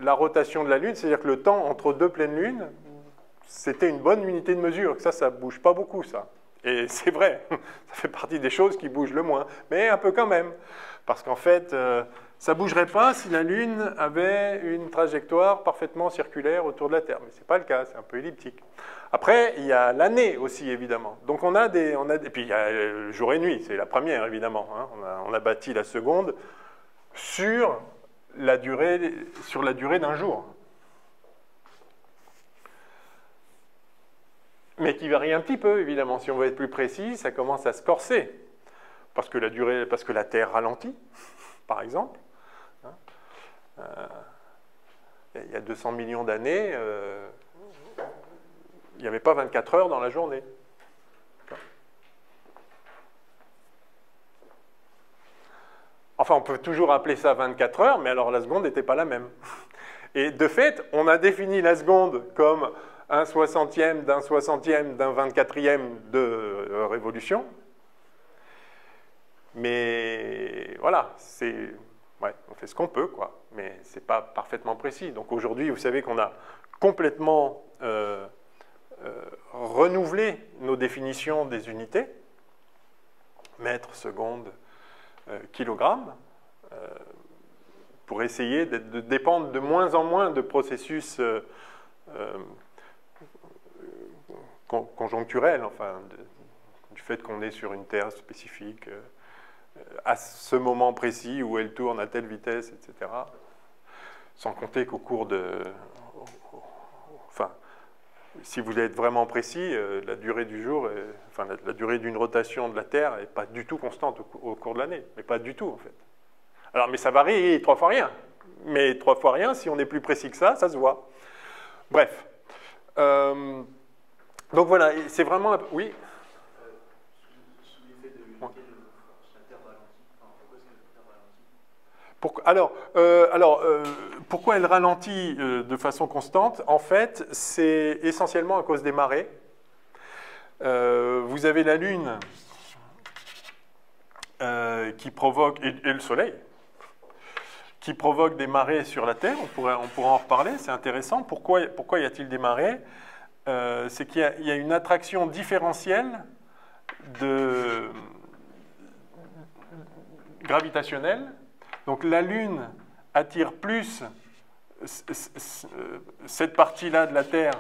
la rotation de la Lune, c'est-à-dire que le temps entre deux pleines lunes, c'était une bonne unité de mesure, que ça bouge pas beaucoup, ça. Et c'est vrai, ça fait partie des choses qui bougent le moins, mais un peu quand même. Parce qu'en fait, ça ne bougerait pas si la Lune avait une trajectoire parfaitement circulaire autour de la Terre. Mais ce n'est pas le cas, c'est un peu elliptique. Après, il y a l'année aussi, évidemment. Donc et puis il y a jour et nuit, c'est la première, évidemment. Hein. On a bâti la seconde sur la durée d'un jour. Mais qui varie un petit peu, évidemment. Si on veut être plus précis, ça commence à se corser. Parce que la Terre ralentit, par exemple. Il y a 200 millions d'années, il n'y avait pas 24 heures dans la journée. Enfin, on peut toujours appeler ça 24 heures, mais alors la seconde n'était pas la même. Et de fait, on a défini la seconde comme un 60e d'un 24e de révolution. Mais voilà, ouais, on fait ce qu'on peut, quoi. Mais ce n'est pas parfaitement précis. Donc aujourd'hui, vous savez qu'on a complètement renouvelé nos définitions des unités, mètres, secondes, kilogrammes, pour essayer de dépendre de moins en moins de processus conjoncturels, enfin, du fait qu'on est sur une Terre spécifique, à ce moment précis où elle tourne à telle vitesse, etc. Sans compter qu'au cours de... Enfin, si vous voulez être vraiment précis, la durée du jour, enfin, la durée d'une rotation de la Terre n'est pas du tout constante au cours de l'année. Mais pas du tout, en fait. Alors, mais ça varie 3 fois rien. Mais 3 fois rien, si on est plus précis que ça se voit. Bref. Donc voilà, c'est vraiment... Oui. Pourquoi elle ralentit de façon constante? En fait, c'est essentiellement à cause des marées. Vous avez la Lune qui provoque, et le Soleil, qui provoque des marées sur la Terre. On pourra en reparler, c'est intéressant. Pourquoi y a-t-il des marées? C'est qu'il y a une attraction différentielle gravitationnelle. Donc la Lune attire plus cette partie-là de la Terre,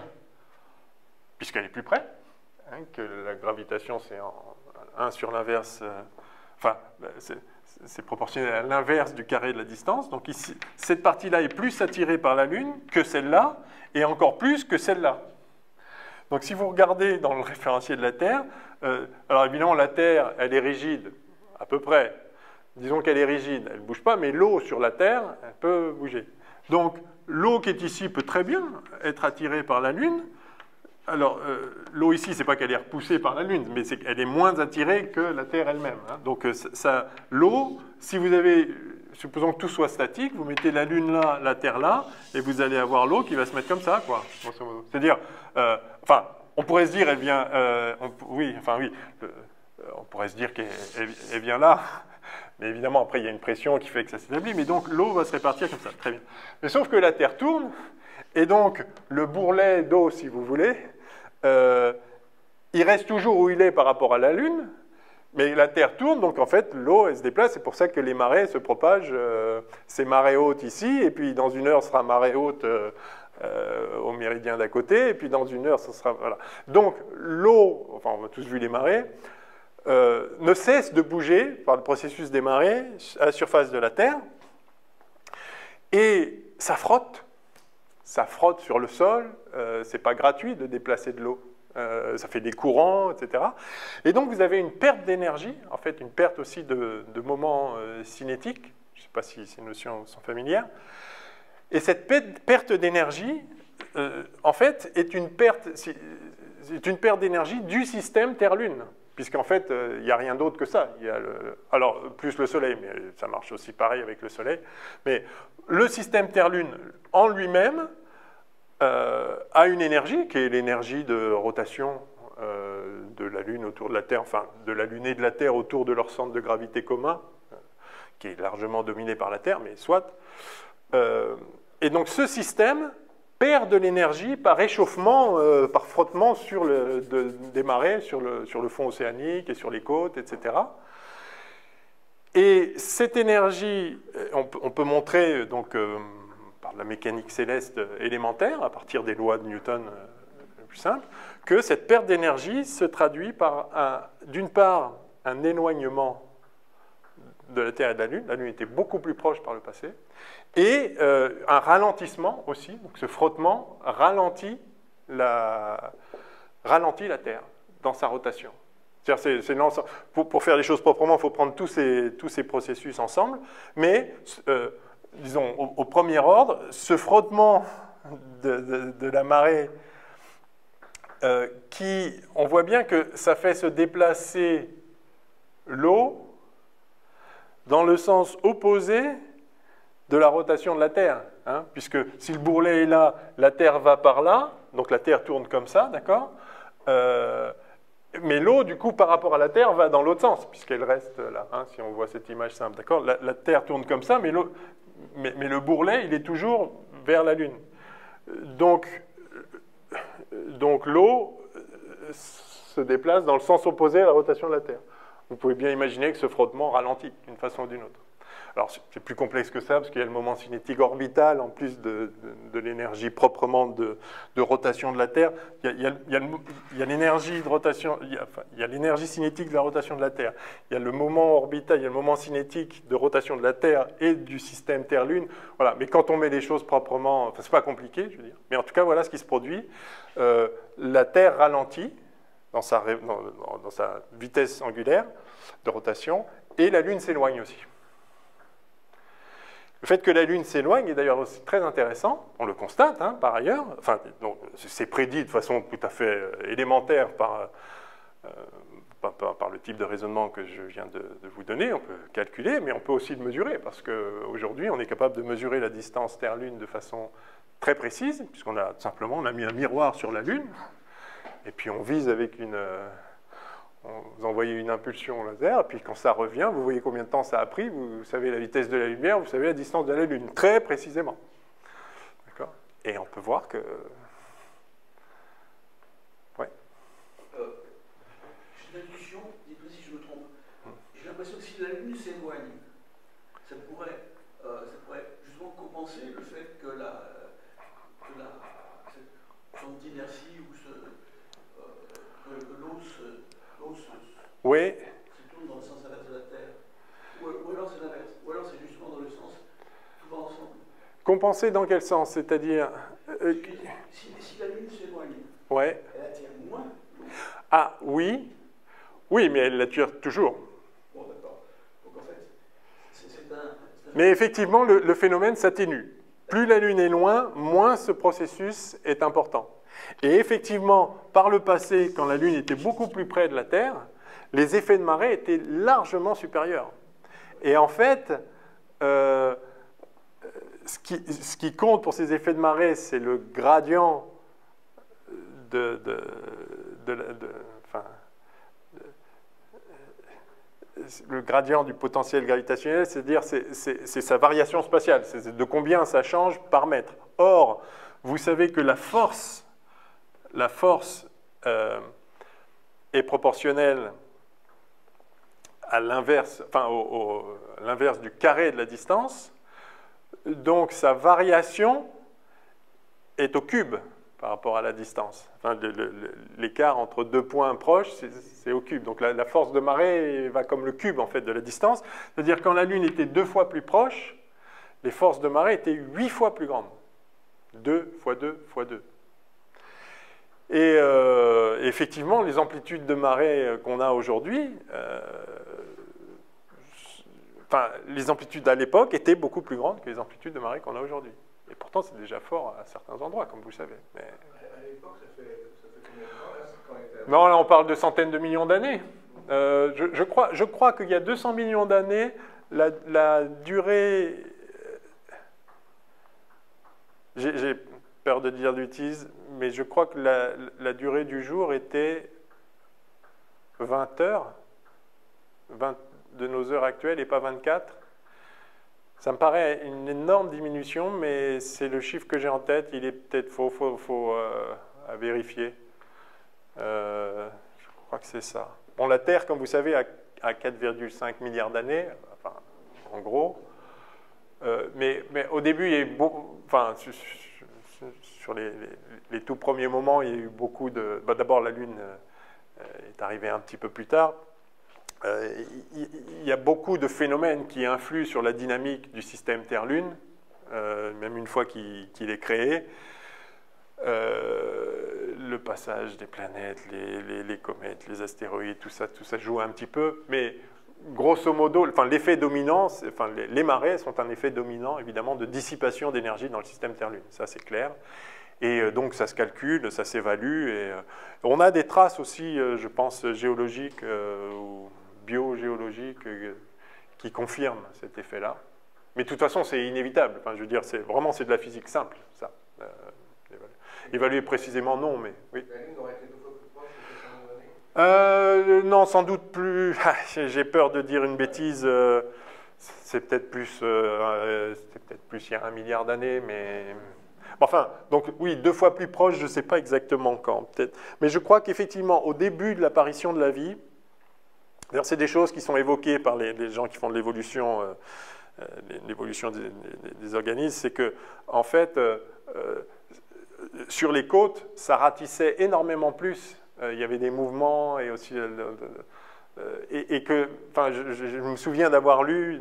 puisqu'elle est plus près, hein, que la gravitation, c'est 1 sur l'inverse, enfin, c'est proportionnel à l'inverse du carré de la distance. Donc ici, cette partie-là est plus attirée par la Lune que celle-là, et encore plus que celle-là. Donc si vous regardez dans le référentiel de la Terre, alors évidemment la Terre, elle est rigide, à peu près. Disons qu'elle est rigide, elle ne bouge pas, mais l'eau sur la Terre, elle peut bouger. Donc, l'eau qui est ici peut très bien être attirée par la Lune. Alors, l'eau ici, ce n'est pas qu'elle est repoussée par la Lune, mais c'est qu'elle est moins attirée que la Terre elle-même. Hein. Donc, l'eau, si vous avez, supposons que tout soit statique, vous mettez la Lune là, la Terre là, et vous allez avoir l'eau qui va se mettre comme ça, quoi. C'est-à-dire, enfin, on pourrait se dire, elle vient, on pourrait se dire qu'elle vient là. Mais évidemment, après, il y a une pression qui fait que ça s'établit. Mais donc, l'eau va se répartir comme ça. Très bien. Mais sauf que la Terre tourne, et donc, le bourrelet d'eau, si vous voulez, il reste toujours où il est par rapport à la Lune, mais la Terre tourne, donc en fait, l'eau, elle se déplace. C'est pour ça que les marées se propagent. C'est marée haute ici, et puis dans une heure, ce sera marée haute au méridien d'à côté, et puis dans une heure, ce sera... Voilà. Donc, l'eau, enfin, on a tous vu les marées, ne cesse de bouger par le processus des marées à la surface de la Terre, et ça frotte sur le sol, c'est pas gratuit de déplacer de l'eau, ça fait des courants, etc. Et donc vous avez une perte d'énergie, en fait une perte aussi de moment cinétique, je ne sais pas si ces notions sont familières, et cette perte d'énergie, en fait, est une perte d'énergie du système Terre-Lune. Puisqu'en fait, il n'y a rien d'autre que ça. Il y a alors, plus le Soleil, mais ça marche aussi pareil avec le Soleil. Mais le système Terre-Lune, en lui-même, a une énergie, qui est l'énergie de rotation de la Lune autour de la Terre, enfin, de la Lune et de la Terre autour de leur centre de gravité commun, qui est largement dominé par la Terre, mais soit. Et donc, ce système perd de l'énergie par réchauffement, par frottement sur des marées, sur le fond océanique et sur les côtes, etc. Et cette énergie, on peut montrer donc, par la mécanique céleste élémentaire, à partir des lois de Newton les plus simples, que cette perte d'énergie se traduit par, d'une part, un éloignement de la Terre et de la Lune. La Lune était beaucoup plus proche par le passé. Et un ralentissement aussi. Donc ce frottement ralentit la Terre dans sa rotation. C'est pour faire les choses proprement, il faut prendre tous ces processus ensemble. Mais, disons, au premier ordre, ce frottement de la marée, on voit bien que ça fait se déplacer l'eau dans le sens opposé de la rotation de la Terre. Hein, puisque si le bourrelet est là, la Terre va par là, donc la Terre tourne comme ça, d'accord, Mais l'eau, du coup, par rapport à la Terre, va dans l'autre sens, puisqu'elle reste là, hein, si on voit cette image simple, d'accord? La Terre tourne comme ça, mais le bourrelet, il est toujours vers la Lune. Donc l'eau se déplace dans le sens opposé à la rotation de la Terre. Vous pouvez bien imaginer que ce frottement ralentit d'une façon ou d'une autre. Alors, c'est plus complexe que ça, parce qu'il y a le moment cinétique orbital, en plus de l'énergie proprement de rotation de la Terre. Il y a l'énergie de rotation, il y a l'énergie cinétique de la rotation de la Terre. Il y a le moment orbital, il y a le moment cinétique de rotation de la Terre et du système Terre-Lune. Voilà. Mais quand on met les choses proprement, enfin, c'est pas compliqué, je veux dire. Mais en tout cas, voilà ce qui se produit. La Terre ralentit dans sa vitesse angulaire de rotation, et la Lune s'éloigne aussi. Le fait que la Lune s'éloigne est d'ailleurs aussi très intéressant, on le constate hein, par ailleurs, enfin, c'est prédit de façon tout à fait élémentaire par le type de raisonnement que je viens de vous donner, on peut calculer, mais on peut aussi le mesurer, parce qu'aujourd'hui on est capable de mesurer la distance Terre-Lune de façon très précise, puisqu'on a simplement mis un miroir sur la Lune, et puis on vise avec vous envoyez une impulsion laser, et puis quand ça revient, vous voyez combien de temps ça a pris, vous savez la vitesse de la lumière, vous savez la distance de la Lune, très précisément. D'accord? Et on peut voir que... Ouais. J'ai une intuition, dites-moi si je me trompe. J'ai l'impression que si la Lune s'éloigne, ça pourrait justement compenser le fait que cette forme d'inertie ou que l'eau oui. se tourne dans le sens inverse de la Terre. Ou alors c'est l'inverse. Ou alors c'est justement dans le sens tout va ensemble. Compenser dans quel sens? C'est-à-dire... Si la Lune s'éloigne, ouais. elle attire moins l'eau. Ah, oui. Oui, mais elle l'attire toujours. Bon, d'accord. Donc en fait, c'est un... Mais effectivement, le phénomène s'atténue. Plus la Lune est loin, moins ce processus est important. Et effectivement, par le passé, quand la Lune était beaucoup plus près de la Terre, les effets de marée étaient largement supérieurs. Et en fait, ce qui compte pour ces effets de marée, c'est le gradient le gradient du potentiel gravitationnel, c'est-à-dire c'est sa variation spatiale, c'est de combien ça change par mètre. Or, vous savez que la force est proportionnelle à l'inverse, enfin l'inverse du carré de la distance. Donc sa variation est au cube par rapport à la distance. Enfin, l'écart entre deux points proches, c'est au cube. Donc la force de marée va comme le cube en fait de la distance. C'est-à-dire quand la Lune était 2 fois plus proche, les forces de marée étaient 8 fois plus grandes. 2 fois 2 fois 2. Et effectivement, les amplitudes de marée qu'on a aujourd'hui, les amplitudes à l'époque étaient beaucoup plus grandes que les amplitudes de marée qu'on a aujourd'hui. Et pourtant, c'est déjà fort à certains endroits, comme vous le savez. Mais... À l'époque, ça fait combien de temps là, quand il était... Non, là, on parle de centaines de millions d'années. Je crois qu'il y a 200 millions d'années, la durée... J'ai peur de dire d'utise, mais je crois que la durée du jour était 20 heures, 20 de nos heures actuelles et pas 24. Ça me paraît une énorme diminution, mais c'est le chiffre que j'ai en tête. Il est peut-être faux à vérifier. Je crois que c'est ça. Bon, la Terre, comme vous savez, a 4,5 milliards d'années, enfin, en gros. Mais au début, il y a eu beaucoup... Enfin, sur les tout premiers moments, il y a eu beaucoup de... D'abord, la Lune est arrivée un petit peu plus tard. Il y a beaucoup de phénomènes qui influent sur la dynamique du système Terre-Lune, même une fois qu'il est créé. Le passage des planètes, les comètes, les astéroïdes, tout ça joue un petit peu. Mais grosso modo, l'effet dominant, les marées sont un effet dominant, évidemment, de dissipation d'énergie dans le système Terre-Lune. Ça, c'est clair. Et donc, ça se calcule, ça s'évalue. Et on a des traces aussi, je pense, géologiques ou biogéologiques qui confirment cet effet-là. Mais de toute façon, c'est inévitable. Enfin, je veux dire, c'est de la physique simple, ça. Évaluer précisément, non, mais oui. La Lune aurait été 2 fois plus proche que 200 millions d'années. Non, sans doute plus. J'ai peur de dire une bêtise. C'est peut-être plus il y a 1 milliard d'années, mais... Enfin, donc oui, 2 fois plus proche, je ne sais pas exactement quand, peut-être. Mais je crois qu'effectivement, au début de l'apparition de la vie, d'ailleurs, c'est des choses qui sont évoquées par les gens qui font de l'évolution des organismes, c'est que, en fait, sur les côtes, ça ratissait énormément plus. Il y avait des mouvements et aussi... et que, enfin, je me souviens d'avoir lu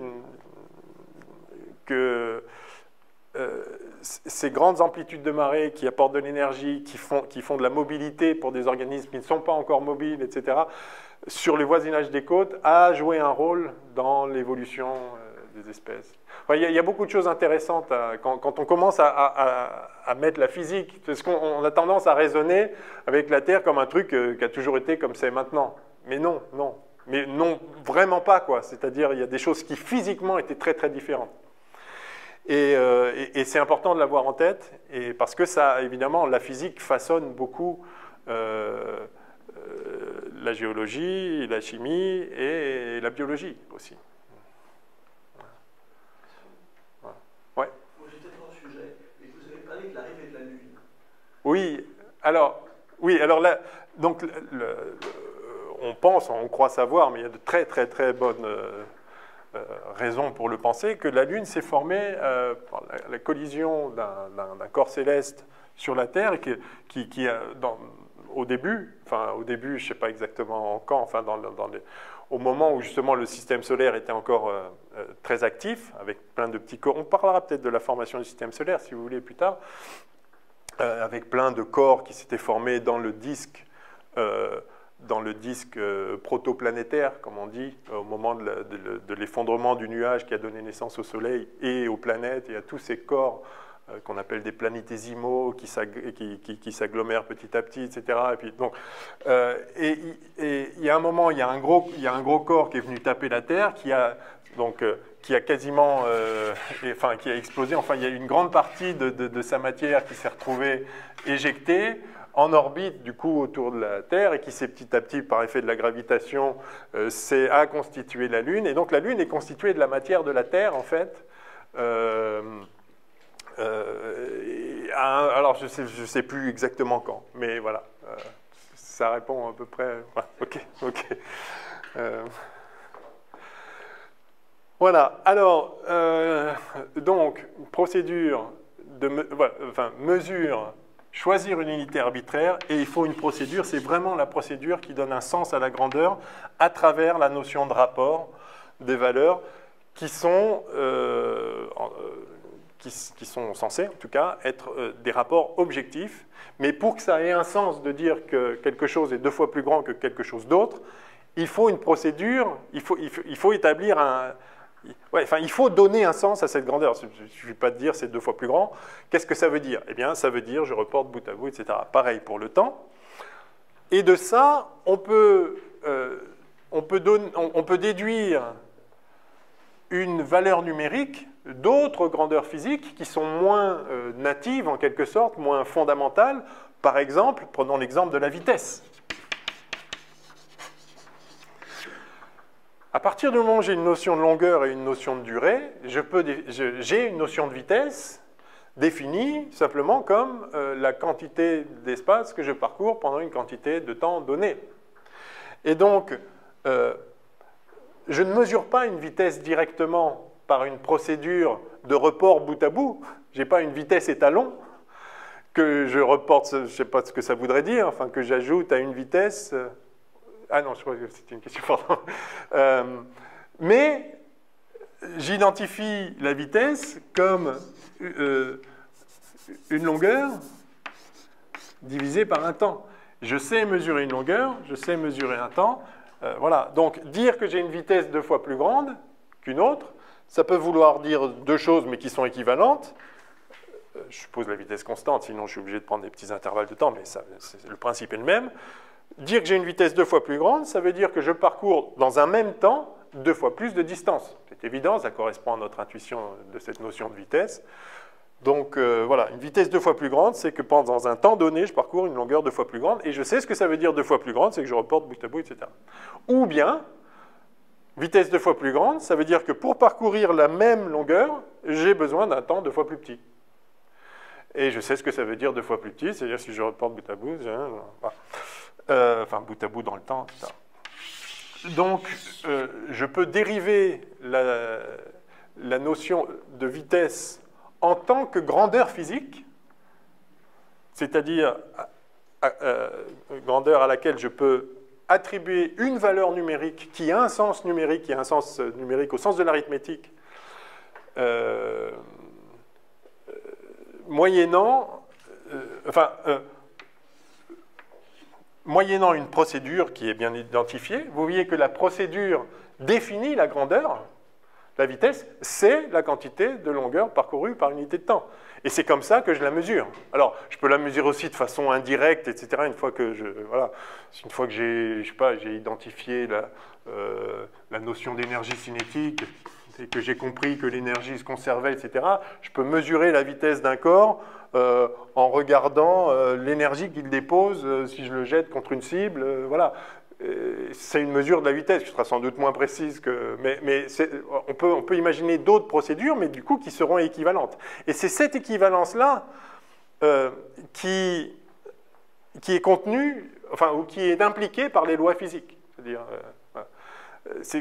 que ces grandes amplitudes de marée qui apportent de l'énergie, qui font de la mobilité pour des organismes qui ne sont pas encore mobiles, etc., sur le voisinage des côtes, a joué un rôle dans l'évolution des espèces. Enfin, il y a beaucoup de choses intéressantes quand on commence à mettre la physique, parce qu'on a tendance à raisonner avec la Terre comme un truc qui a toujours été comme c'est maintenant. Mais non, non. Mais non, vraiment pas, quoi. C'est-à-dire, il y a des choses qui physiquement étaient très, très différentes. Et c'est important de l'avoir en tête, et parce que ça, évidemment, la physique façonne beaucoup la géologie, la chimie et la biologie aussi. Ouais. Moi, j'ai peut-être un sujet, mais vous avez parlé de l'arrivée de la Lune. Oui, alors là, donc, on pense, on croit savoir, mais il y a de très, très, très bonnes raisons pour le penser, que la Lune s'est formée par la collision d'un corps céleste sur la Terre, qui au début, je ne sais pas exactement quand, enfin, au moment où justement le système solaire était encore très actif, avec plein de petits corps. On parlera peut-être de la formation du système solaire, si vous voulez, plus tard, avec plein de corps qui s'étaient formés dans le disque protoplanétaire, comme on dit, au moment de l'effondrement du nuage qui a donné naissance au Soleil et aux planètes, et à tous ces corps qu'on appelle des planétésimaux qui s'agglomèrent petit à petit, etc. Et puis, donc, il y a un moment, il y a un gros corps qui est venu taper la Terre, qui a quasiment, qui a explosé. Enfin, il y a une grande partie de sa matière qui s'est retrouvée éjectée en orbite, du coup, autour de la Terre, et qui s'est petit à petit, par effet de la gravitation, a constitué la Lune. Et donc, la Lune est constituée de la matière de la Terre, en fait. Alors, je sais plus exactement quand, mais voilà. Ça répond à peu près... Ouais, ok. Voilà. Alors, donc, procédure mesure... Choisir une unité arbitraire, et il faut une procédure, c'est vraiment la procédure qui donne un sens à la grandeur à travers la notion de rapport des valeurs qui sont censés, en tout cas, être des rapports objectifs. Mais pour que ça ait un sens de dire que quelque chose est 2 fois plus grand que quelque chose d'autre, il faut une procédure, il faut établir un... Ouais, enfin, il faut donner un sens à cette grandeur. Il ne suffit pas de dire c'est 2 fois plus grand. Qu'est-ce que ça veut dire? Eh bien, ça veut dire je reporte bout à bout, etc. Pareil pour le temps. Et de ça, on peut déduire une valeur numérique d'autres grandeurs physiques qui sont moins natives, en quelque sorte, moins fondamentales. Par exemple, prenons l'exemple de la vitesse. À partir du moment où j'ai une notion de longueur et une notion de durée, j'ai une notion de vitesse définie simplement comme la quantité d'espace que je parcours pendant une quantité de temps donné. Et donc, je ne mesure pas une vitesse directement par une procédure de report bout à bout. Je n'ai pas une vitesse étalon que je reporte, je ne sais pas ce que ça voudrait dire, enfin que j'ajoute à une vitesse... Ah non, je crois que c'était une question, pardon. Mais j'identifie la vitesse comme une longueur divisée par un temps. Je sais mesurer une longueur, je sais mesurer un temps. Voilà. Donc, dire que j'ai une vitesse 2 fois plus grande qu'une autre, ça peut vouloir dire 2 choses, mais qui sont équivalentes. Je suppose la vitesse constante, sinon je suis obligé de prendre des petits intervalles de temps, mais le principe est le même. Dire que j'ai une vitesse 2 fois plus grande, ça veut dire que je parcours dans un même temps 2 fois plus de distance. C'est évident, ça correspond à notre intuition de cette notion de vitesse. Donc voilà, une vitesse 2 fois plus grande, c'est que pendant un temps donné, je parcours une longueur 2 fois plus grande, et je sais ce que ça veut dire 2 fois plus grande, c'est que je reporte bout à bout, etc. Ou bien, vitesse 2 fois plus grande, ça veut dire que pour parcourir la même longueur, j'ai besoin d'un temps 2 fois plus petit. Et je sais ce que ça veut dire 2 fois plus petit, c'est-à-dire si je reporte bout à bout, enfin bout à bout dans le temps, etc. Donc, je peux dériver la notion de vitesse en tant que grandeur physique, c'est-à-dire grandeur à laquelle je peux attribuer une valeur numérique qui a un sens numérique, au sens de l'arithmétique, moyennant une procédure qui est bien identifiée. Vous voyez que la procédure définit la grandeur. La vitesse, c'est la quantité de longueur parcourue par unité de temps. Et c'est comme ça que je la mesure. Alors, je peux la mesurer aussi de façon indirecte, etc. Une fois que j'ai identifié la notion d'énergie cinétique et que j'ai compris que l'énergie se conservait, etc., je peux mesurer la vitesse d'un corps en regardant l'énergie qu'il dépose si je le jette contre une cible. Voilà. C'est une mesure de la vitesse qui sera sans doute moins précise que... Mais on peut imaginer d'autres procédures, mais du coup qui seront équivalentes. Et c'est cette équivalence-là qui est contenue, ou qui est impliquée par les lois physiques. C'est-à-dire,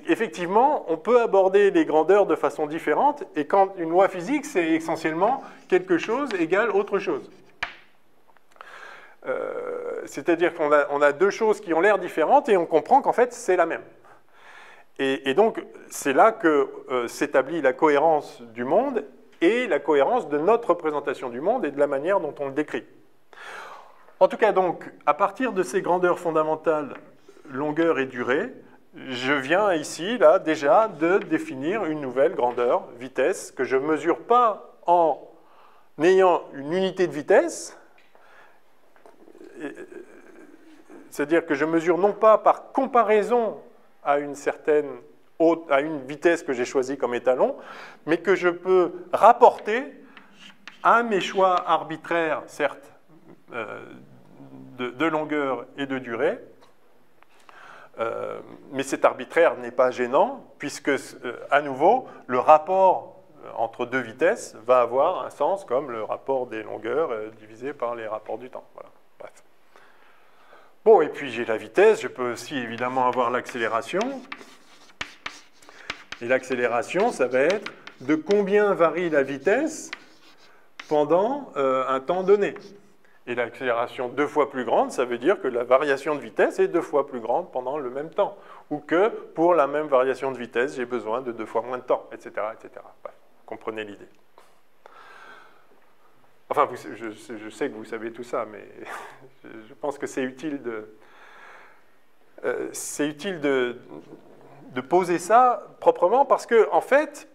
effectivement, on peut aborder les grandeurs de façon différente, et quand une loi physique, c'est essentiellement quelque chose égale autre chose. C'est-à-dire qu'on a deux choses qui ont l'air différentes et on comprend qu'en fait c'est la même. Et donc c'est là que s'établit la cohérence du monde et la cohérence de notre représentation du monde et de la manière dont on le décrit. En tout cas donc, à partir de ces grandeurs fondamentales, longueur et durée, je viens ici, là, déjà, de définir une nouvelle grandeur, vitesse, que je ne mesure pas en ayant une unité de vitesse. C'est-à-dire que je mesure non pas par comparaison à une vitesse que j'ai choisie comme étalon, mais que je peux rapporter à mes choix arbitraires, certes, de longueur et de durée. Mais cet arbitraire n'est pas gênant, puisque, à nouveau, le rapport entre deux vitesses va avoir un sens comme le rapport des longueurs divisé par les rapports du temps. Voilà. Bref. Bon, et puis j'ai la vitesse, je peux aussi évidemment avoir l'accélération. Et l'accélération, ça va être de combien varie la vitesse pendant un temps donné. Et l'accélération 2 fois plus grande, ça veut dire que la variation de vitesse est 2 fois plus grande pendant le même temps. Ou que pour la même variation de vitesse, j'ai besoin de 2 fois moins de temps, etc. etc. Bref, comprenez l'idée. Enfin, je sais que vous savez tout ça, mais je pense que c'est utile de poser ça proprement parce que, en fait,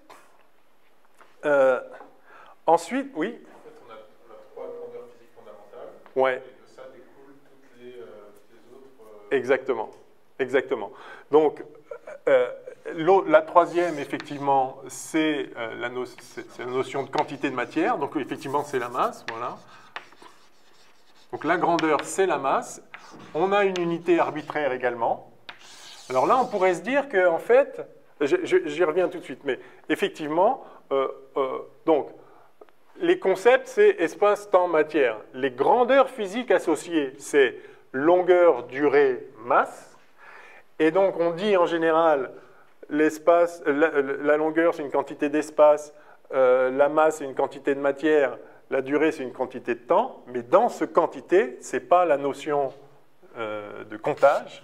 ensuite, oui. En fait, on a 3 grandeurs physiques fondamentales. Ouais. Et de ça découlent toutes les autres. Exactement. Exactement. Donc, la troisième, effectivement, c'est la notion de quantité de matière. Donc, effectivement, c'est la masse. Voilà. Donc, la grandeur, c'est la masse. On a une unité arbitraire également. Alors là, on pourrait se dire qu'en fait, j'y reviens tout de suite, mais effectivement, donc, les concepts, c'est espace, temps, matière. Les grandeurs physiques associées, c'est longueur, durée, masse. Et donc, on dit en général, l'espace, la longueur, c'est une quantité d'espace, la masse, c'est une quantité de matière, la durée, c'est une quantité de temps. Mais dans ce quantité, ce n'est pas la notion de comptage,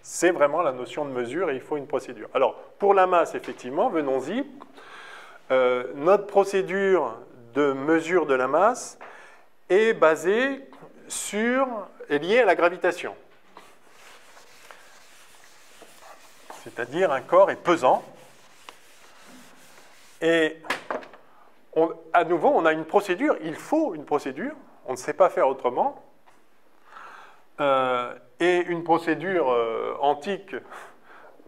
c'est vraiment la notion de mesure et il faut une procédure. Alors, pour la masse, effectivement, venons-y. Notre procédure de mesure de la masse est basée est liée à la gravitation. C'est-à-dire un corps est pesant. Et à nouveau, on a une procédure, il faut une procédure, on ne sait pas faire autrement. Et une procédure antique,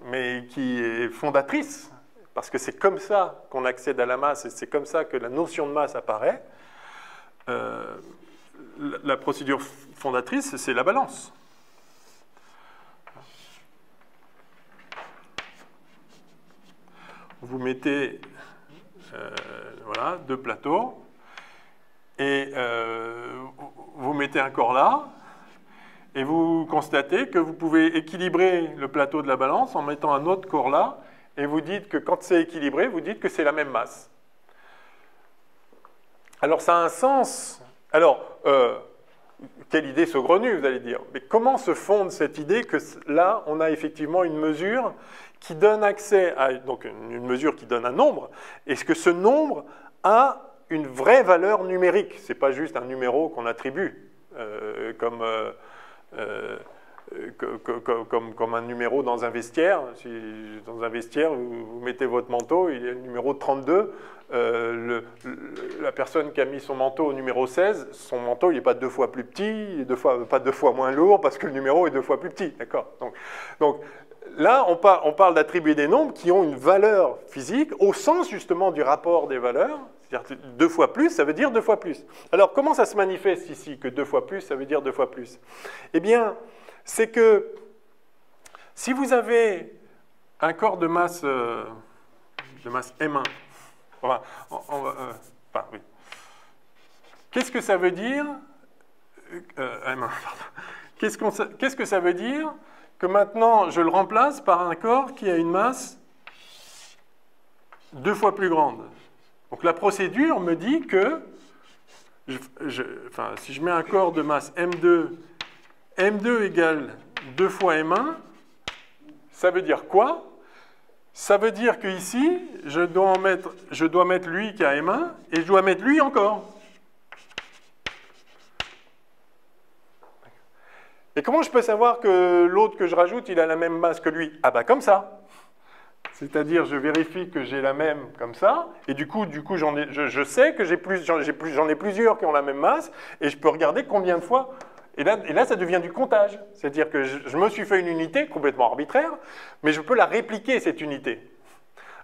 mais qui est fondatrice, parce que c'est comme ça qu'on accède à la masse et c'est comme ça que la notion de masse apparaît, la procédure fondatrice, c'est la balance. Vous mettez voilà, deux plateaux et vous mettez un corps là et vous constatez que vous pouvez équilibrer le plateau de la balance en mettant un autre corps là et vous dites que quand c'est équilibré, vous dites que c'est la même masse. Alors ça a un sens. Alors, quelle idée saugrenue, vous allez dire. Mais comment se fonde cette idée que là, on a effectivement une mesure qui donne accès à donc une mesure qui donne un nombre, est-ce que ce nombre a une vraie valeur numérique? Ce n'est pas juste un numéro qu'on attribue, comme un numéro dans un vestiaire. Si, dans un vestiaire, vous mettez votre manteau, il y a le numéro 32, la personne qui a mis son manteau au numéro 16, son manteau il n'est pas 2 fois plus petit, pas 2 fois moins lourd, parce que le numéro est 2 fois plus petit. D'accord. Donc là, on parle d'attribuer des nombres qui ont une valeur physique au sens justement du rapport des valeurs. C'est-à-dire 2 fois plus, ça veut dire 2 fois plus. Alors, comment ça se manifeste ici que 2 fois plus, ça veut dire 2 fois plus? Eh bien, c'est que si vous avez un corps de masse M1, oui. Qu'est-ce que ça veut dire M1, qu'est-ce que ça veut dire que maintenant je le remplace par un corps qui a une masse 2 fois plus grande? Donc la procédure me dit que si je mets un corps de masse M2, M2 égale 2 fois M1, ça veut dire quoi? Ça veut dire qu'ici, je dois mettre lui qui a M1 et je dois mettre lui encore. Et comment je peux savoir que l'autre que je rajoute, il a la même masse que lui? Ah bah comme ça. C'est-à-dire, je vérifie que j'ai la même comme ça, et du coup je sais que j'en ai plusieurs qui ont la même masse, et je peux regarder combien de fois. Et là, ça devient du comptage. C'est-à-dire que je me suis fait une unité complètement arbitraire, mais je peux la répliquer, cette unité.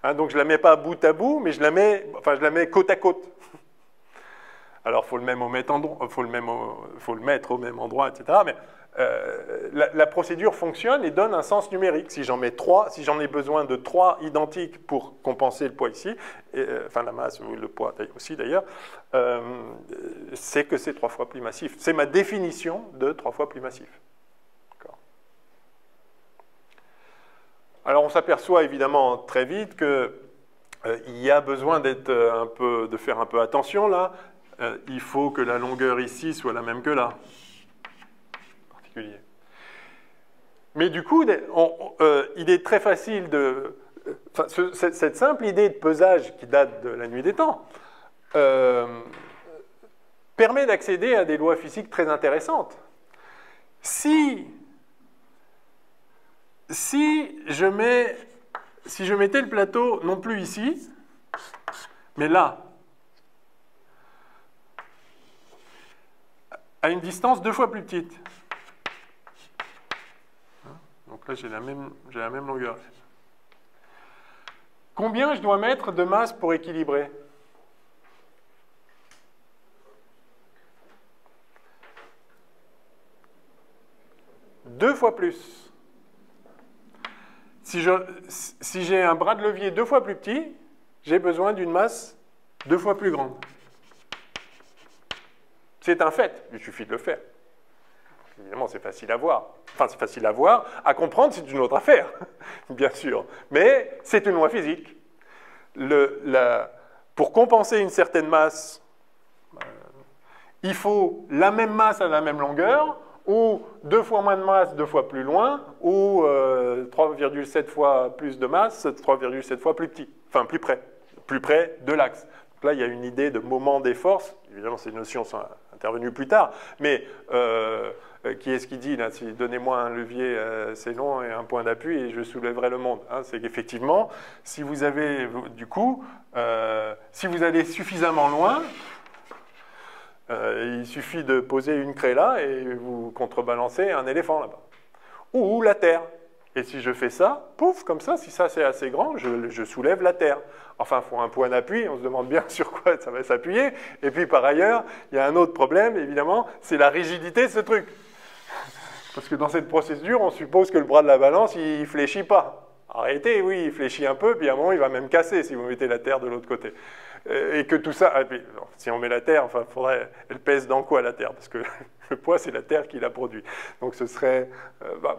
Hein, donc, je ne la mets pas bout à bout, mais je la mets côte à côte. Alors, il faut le mettre au même endroit, etc. Mais la procédure fonctionne et donne un sens numérique. Si j'en mets 3, si j'en ai besoin de 3 identiques pour compenser le poids ici, la masse ou le poids aussi d'ailleurs, c'est que c'est 3 fois plus massif. C'est ma définition de 3 fois plus massif. Alors on s'aperçoit évidemment très vite qu'il y a besoin de faire un peu attention là. Il faut que la longueur ici soit la même que là. Mais du coup, il est très facile de... cette simple idée de pesage qui date de la nuit des temps permet d'accéder à des lois physiques très intéressantes. Si je mettais le plateau non plus ici, mais là, à une distance 2 fois plus petite. Donc là, j'ai la même longueur. Combien je dois mettre de masse pour équilibrer? Deux fois plus. Si j'ai un bras de levier 2 fois plus petit, j'ai besoin d'une masse 2 fois plus grande. C'est un fait, il suffit de le faire. Évidemment, c'est facile à voir. Enfin, c'est facile à voir. À comprendre, c'est une autre affaire, bien sûr. Mais c'est une loi physique. Pour compenser une certaine masse, il faut la même masse à la même longueur, ou 2 fois moins de masse, 2 fois plus loin, ou 3,7 fois plus de masse, 3,7 fois plus petit, enfin plus près de l'axe. Donc là, il y a une idée de moment des forces. Évidemment, ces notions sont intervenues plus tard, mais qui est-ce qui dit là, donnez-moi un levier assez long et un point d'appui et je soulèverai le monde. Hein, c'est qu'effectivement, si vous avez, du coup, si vous allez suffisamment loin, il suffit de poser une craie là et vous contrebalancez un éléphant là-bas. Ou la Terre. Et si je fais ça, pouf, comme ça, si ça c'est assez grand, je soulève la Terre. Enfin, il faut un point d'appui, on se demande bien sur quoi ça va s'appuyer. Et puis par ailleurs, il y a un autre problème, évidemment, c'est la rigidité de ce truc. Parce que dans cette procédure, on suppose que le bras de la balance, il ne fléchit pas. En réalité, oui, il fléchit un peu, puis à un moment, il va même casser si vous mettez la Terre de l'autre côté. Et que tout ça, si on met la Terre, enfin, elle pèse dans quoi la Terre? Parce que le poids, c'est la Terre qui la produit. Donc ce serait...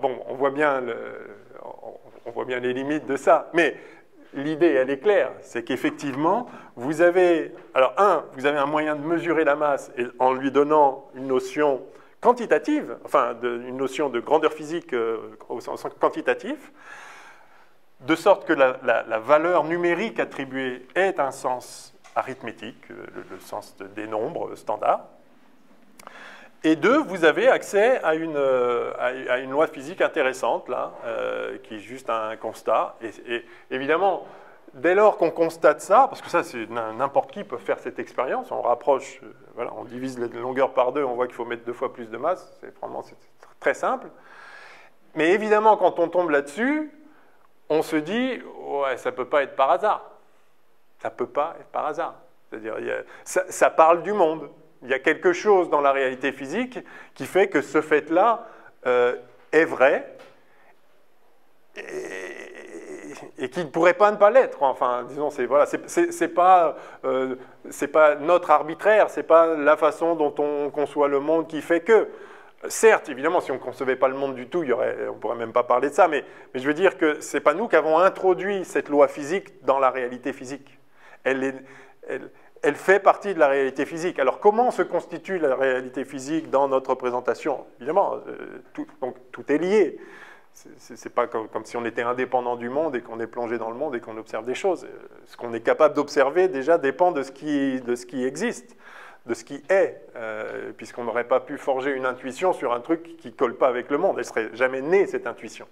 bon, on voit bien les limites de ça. Mais l'idée, elle est claire. C'est qu'effectivement, vous avez... Alors, vous avez un moyen de mesurer la masse en lui donnant une notion quantitative, enfin, une notion de grandeur physique au sens quantitatif, de sorte que la valeur numérique attribuée ait un sens arithmétique, le sens des nombres standards. Et deux, vous avez accès à une loi physique intéressante, là, qui est juste un constat. Et évidemment, dès lors qu'on constate ça, parce que ça, n'importe qui peut faire cette expérience, on rapproche, voilà, on divise la longueur par 2, on voit qu'il faut mettre 2 fois plus de masse, c'est très simple. Mais évidemment, quand on tombe là-dessus, on se dit, ouais, ça ne peut pas être par hasard. Ça ne peut pas être par hasard. C'est-à-dire, ça parle du monde. Il y a quelque chose dans la réalité physique qui fait que ce fait-là est vrai et qui ne pourrait pas ne pas l'être. Enfin, disons, c'est pas notre arbitraire, c'est pas la façon dont on conçoit le monde qui fait que. Certes, évidemment, si on ne concevait pas le monde du tout, on ne pourrait même pas parler de ça, mais je veux dire que ce n'est pas nous qui avons introduit cette loi physique dans la réalité physique. Elle fait partie de la réalité physique. Alors, comment se constitue la réalité physique dans notre représentation? Évidemment, tout est lié. Ce n'est pas comme si on était indépendant du monde et qu'on est plongé dans le monde et qu'on observe des choses. Ce qu'on est capable d'observer, déjà, dépend de ce qui existe, de ce qui est, puisqu'on n'aurait pas pu forger une intuition sur un truc qui ne colle pas avec le monde. Elle ne serait jamais née, cette intuition.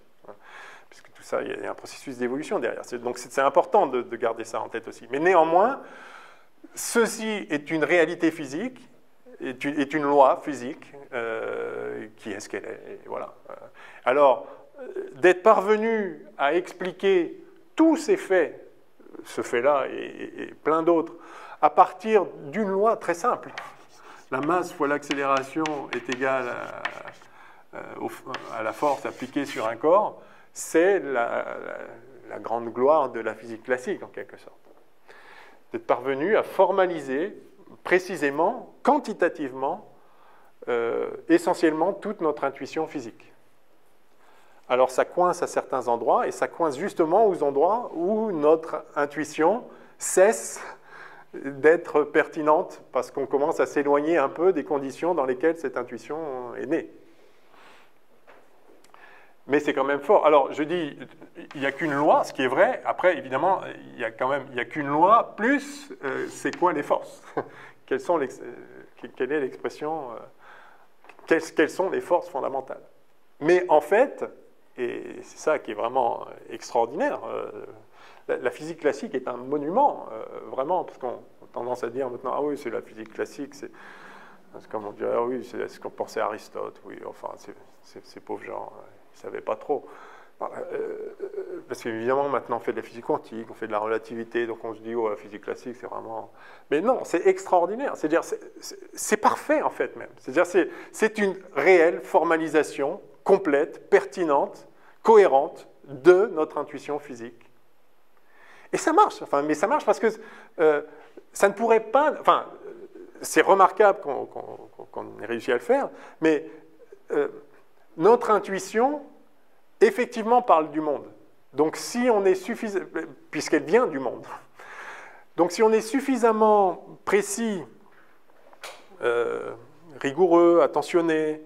Puisque tout ça, il y a un processus d'évolution derrière. Donc c'est important de garder ça en tête aussi. Mais néanmoins, ceci est une réalité physique, est une loi physique, qui est ce qu'elle est. Et voilà. Alors, d'être parvenu à expliquer tous ces faits, ce fait-là et plein d'autres, à partir d'une loi très simple. La masse fois l'accélération est égale à la force appliquée sur un corps. C'est la grande gloire de la physique classique, en quelque sorte. D'être parvenu à formaliser précisément, quantitativement, essentiellement toute notre intuition physique. Alors ça coince à certains endroits, et ça coince justement aux endroits où notre intuition cesse d'être pertinente, parce qu'on commence à s'éloigner un peu des conditions dans lesquelles cette intuition est née. Mais c'est quand même fort. Alors, je dis, il n'y a qu'une loi, ce qui est vrai. Après, évidemment, il n'y a qu'une loi, plus, c'est quoi les forces? Quelle est l'expression? Quelles sont les forces fondamentales? Mais en fait, et c'est ça qui est vraiment extraordinaire, la physique classique est un monument, vraiment, parce qu'on a tendance à dire maintenant, ah oui, c'est la physique classique, c'est comme on dirait, ah oui, c'est ce qu'on pensait à Aristote, oui, enfin, ces pauvres gens, ils ne savaient pas trop. Parce qu'évidemment, maintenant, on fait de la physique quantique, on fait de la relativité, donc on se dit, oh, la physique classique, c'est vraiment... Mais non, c'est extraordinaire, c'est-à-dire, c'est parfait, en fait, même. C'est-à-dire, c'est une réelle formalisation complète, pertinente, cohérente de notre intuition physique. Et ça marche, mais ça marche parce que ça ne pourrait pas... Enfin, c'est remarquable qu'on ait réussi à le faire, mais notre intuition, effectivement, parle du monde. Donc, si on est suffisamment... Puisqu'elle vient du monde. Donc, si on est suffisamment précis, rigoureux, attentionné,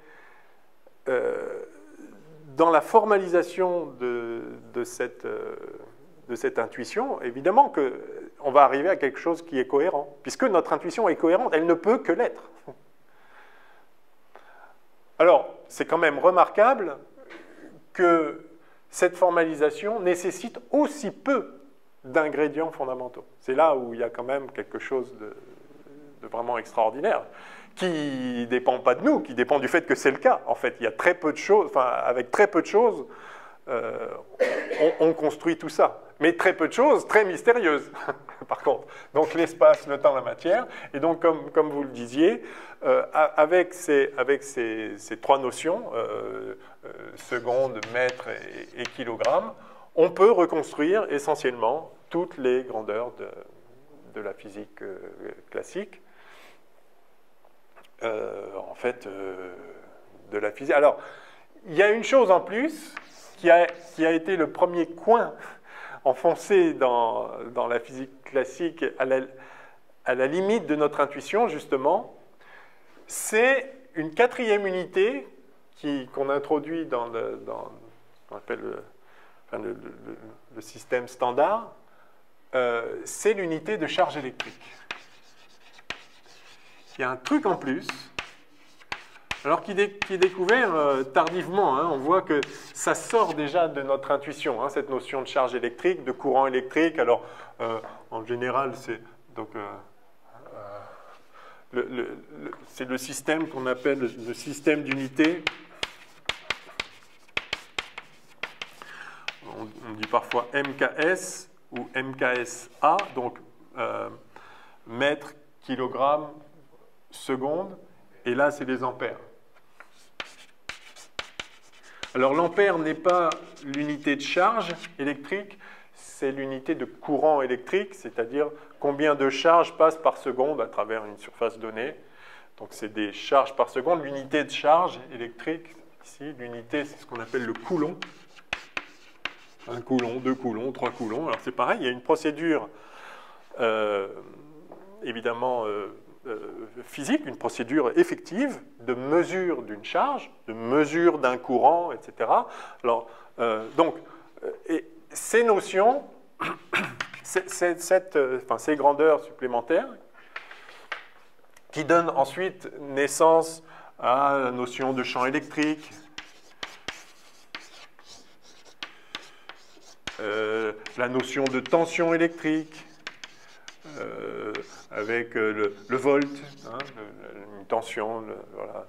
dans la formalisation de cette intuition, évidemment qu'on va arriver à quelque chose qui est cohérent. Puisque notre intuition est cohérente, elle ne peut que l'être. Alors, c'est quand même remarquable que cette formalisation nécessite aussi peu d'ingrédients fondamentaux. C'est là où il y a quand même quelque chose de vraiment extraordinaire, qui ne dépend pas de nous, qui dépend du fait que c'est le cas. En fait, il y a très peu de choses, enfin, avec très peu de choses, on construit tout ça. Mais très peu de choses, très mystérieuses, par contre. Donc l'espace, le temps, la matière. Et donc, comme vous le disiez, avec ces trois notions, seconde, mètre et kilogramme, on peut reconstruire essentiellement toutes les grandeurs de la physique classique. En fait, de la physique. Alors, il y a une chose en plus qui a été le premier coin enfoncé dans la physique classique à la limite de notre intuition, justement, c'est une quatrième unité qu'on introduit dans qu'on appelle le système standard, c'est l'unité de charge électrique. Il y a un truc en plus, alors qui est découvert tardivement. On voit que ça sort déjà de notre intuition, cette notion de charge électrique, de courant électrique. Alors, en général, c'est donc c'est le système qu'on appelle le système d'unité. On dit parfois MKS ou MKSA, donc mètre, kilogramme, seconde, et là, c'est les ampères. Alors, l'ampère n'est pas l'unité de charge électrique, c'est l'unité de courant électrique, c'est-à-dire combien de charges passent par seconde à travers une surface donnée. Donc, c'est des charges par seconde. L'unité de charge électrique, ici, l'unité, c'est ce qu'on appelle le coulomb. 1 coulomb, 2 coulombs, 3 coulombs. Alors, c'est pareil, il y a une procédure, évidemment, physique, une procédure effective de mesure d'une charge, de mesure d'un courant, etc. Alors, donc, ces notions, ces grandeurs supplémentaires, qui donnent ensuite naissance à la notion de champ électrique, la notion de tension électrique, avec le volt, une tension, voilà,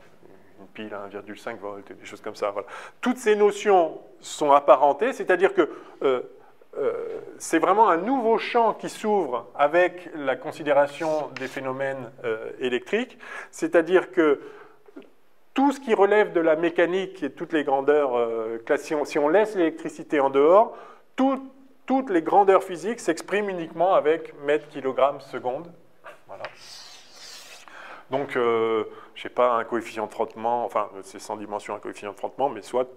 une pile à 1,5 volts, des choses comme ça. Voilà. Toutes ces notions sont apparentées, c'est-à-dire que c'est vraiment un nouveau champ qui s'ouvre avec la considération des phénomènes électriques, c'est-à-dire que tout ce qui relève de la mécanique et toutes les grandeurs, si on laisse l'électricité en dehors, toutes les grandeurs physiques s'expriment uniquement avec mètre, kilogramme, seconde. Voilà. Donc, je ne sais pas, un coefficient de frottement, enfin, c'est sans dimension un coefficient de frottement, mais soit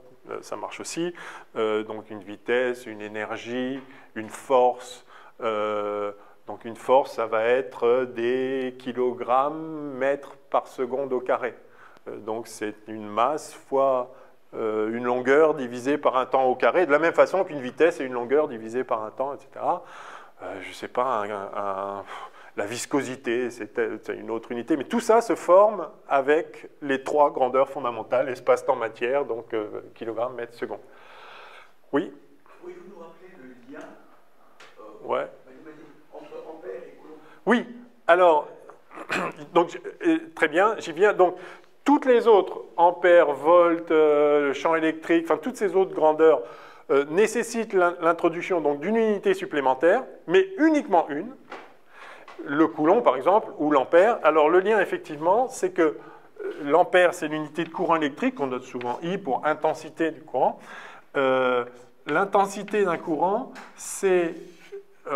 ça marche aussi. Donc, une vitesse, une énergie, une force. Donc, une force, ça va être des kilogrammes mètres par seconde au carré. Donc, c'est une masse fois une longueur divisée par un temps au carré, de la même façon qu'une vitesse et une longueur divisée par un temps, etc. Je ne sais pas, la viscosité, c'est une autre unité, mais tout ça se forme avec les trois grandeurs fondamentales, espace, temps, matière, donc kilogramme, mètre, seconde. Oui? Pouvez-vous nous rappeler le lien ouais. entre ampère et coulomb? Oui, alors, donc, très bien, j'y viens. Donc, toutes les autres, ampères, volts, champ électrique, enfin, toutes ces autres grandeurs nécessitent l'introduction d'une unité supplémentaire, mais uniquement une. Le coulomb, par exemple, ou l'ampère. Alors, le lien, effectivement, c'est que l'ampère, c'est l'unité de courant électrique, qu'on note souvent I pour intensité du courant. L'intensité d'un courant, c'est,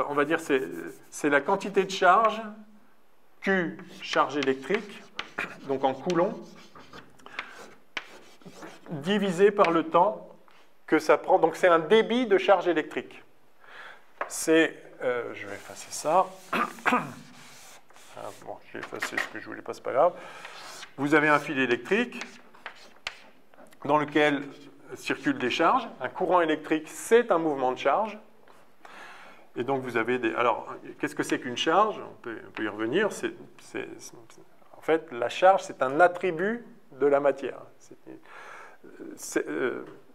on va dire, c'est la quantité de charge, Q, charge électrique, donc en coulomb, divisé par le temps que ça prend. Donc, c'est un débit de charge électrique. C'est... je vais effacer ça. Bon, j'ai effacé ce que je voulais pas, c'est pas grave. Vous avez un fil électrique dans lequel circulent des charges. Un courant électrique, c'est un mouvement de charge. Et donc, vous avez des... Alors, qu'est-ce que c'est qu'une charge? On peut y revenir. En fait, la charge, c'est un attribut de la matière.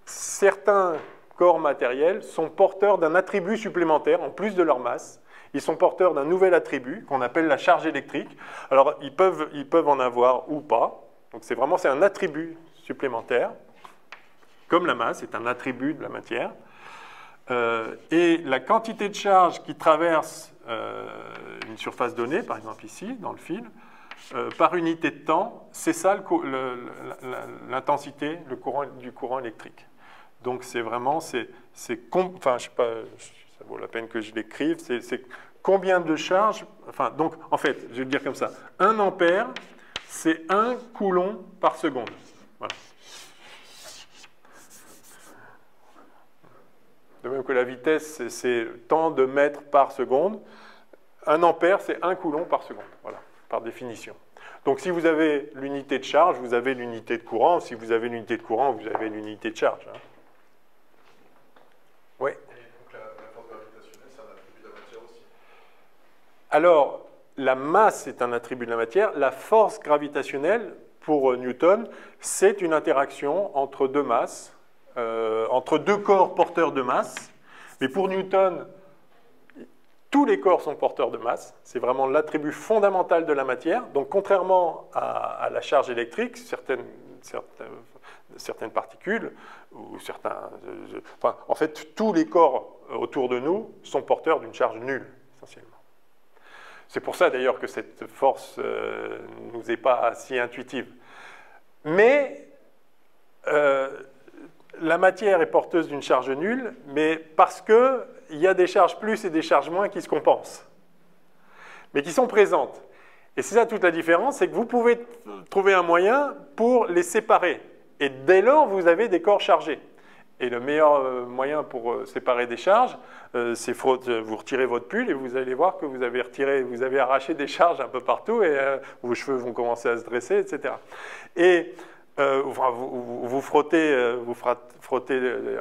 Certains corps matériels sont porteurs d'un attribut supplémentaire, en plus de leur masse. Ils sont porteurs d'un nouvel attribut qu'on appelle la charge électrique. Alors, ils peuvent en avoir ou pas. Donc, c'est un attribut supplémentaire comme la masse, est un attribut de la matière. Et la quantité de charge qui traverse une surface donnée, par exemple ici, dans le fil, par unité de temps, c'est ça l'intensité du courant électrique. Donc c'est vraiment, enfin je sais pas, ça vaut la peine que je l'écrive, c'est combien de charge, enfin donc en fait, je vais le dire comme ça, 1 ampère, c'est 1 coulomb par seconde. Voilà. De même que la vitesse, c'est tant de mètres par seconde. 1 ampère, c'est 1 coulomb par seconde, voilà, par définition. Donc si vous avez l'unité de charge, vous avez l'unité de courant. Si vous avez l'unité de courant, vous avez l'unité de charge. Hein. Oui. Et donc la force gravitationnelle, c'est un attribut de la matière aussi. Alors, la masse est un attribut de la matière. La force gravitationnelle, pour Newton, c'est une interaction entre deux masses, entre deux corps porteurs de masse. Mais pour Newton, tous les corps sont porteurs de masse. C'est vraiment l'attribut fondamental de la matière. Donc, contrairement à la charge électrique, certaines particules, ou certains, enfin, en fait, tous les corps autour de nous sont porteurs d'une charge nulle, essentiellement. C'est pour ça, d'ailleurs, que cette force ne nous est pas si intuitive. Mais la matière est porteuse d'une charge nulle, mais parce qu'il y a des charges plus et des charges moins qui se compensent, mais qui sont présentes. Et c'est ça toute la différence, c'est que vous pouvez trouver un moyen pour les séparer. Et dès lors, vous avez des corps chargés. Et le meilleur moyen pour séparer des charges, c'est vous retirez votre pull et vous allez voir que vous avez arraché des charges un peu partout et vos cheveux vont commencer à se dresser, etc. Et vous frottez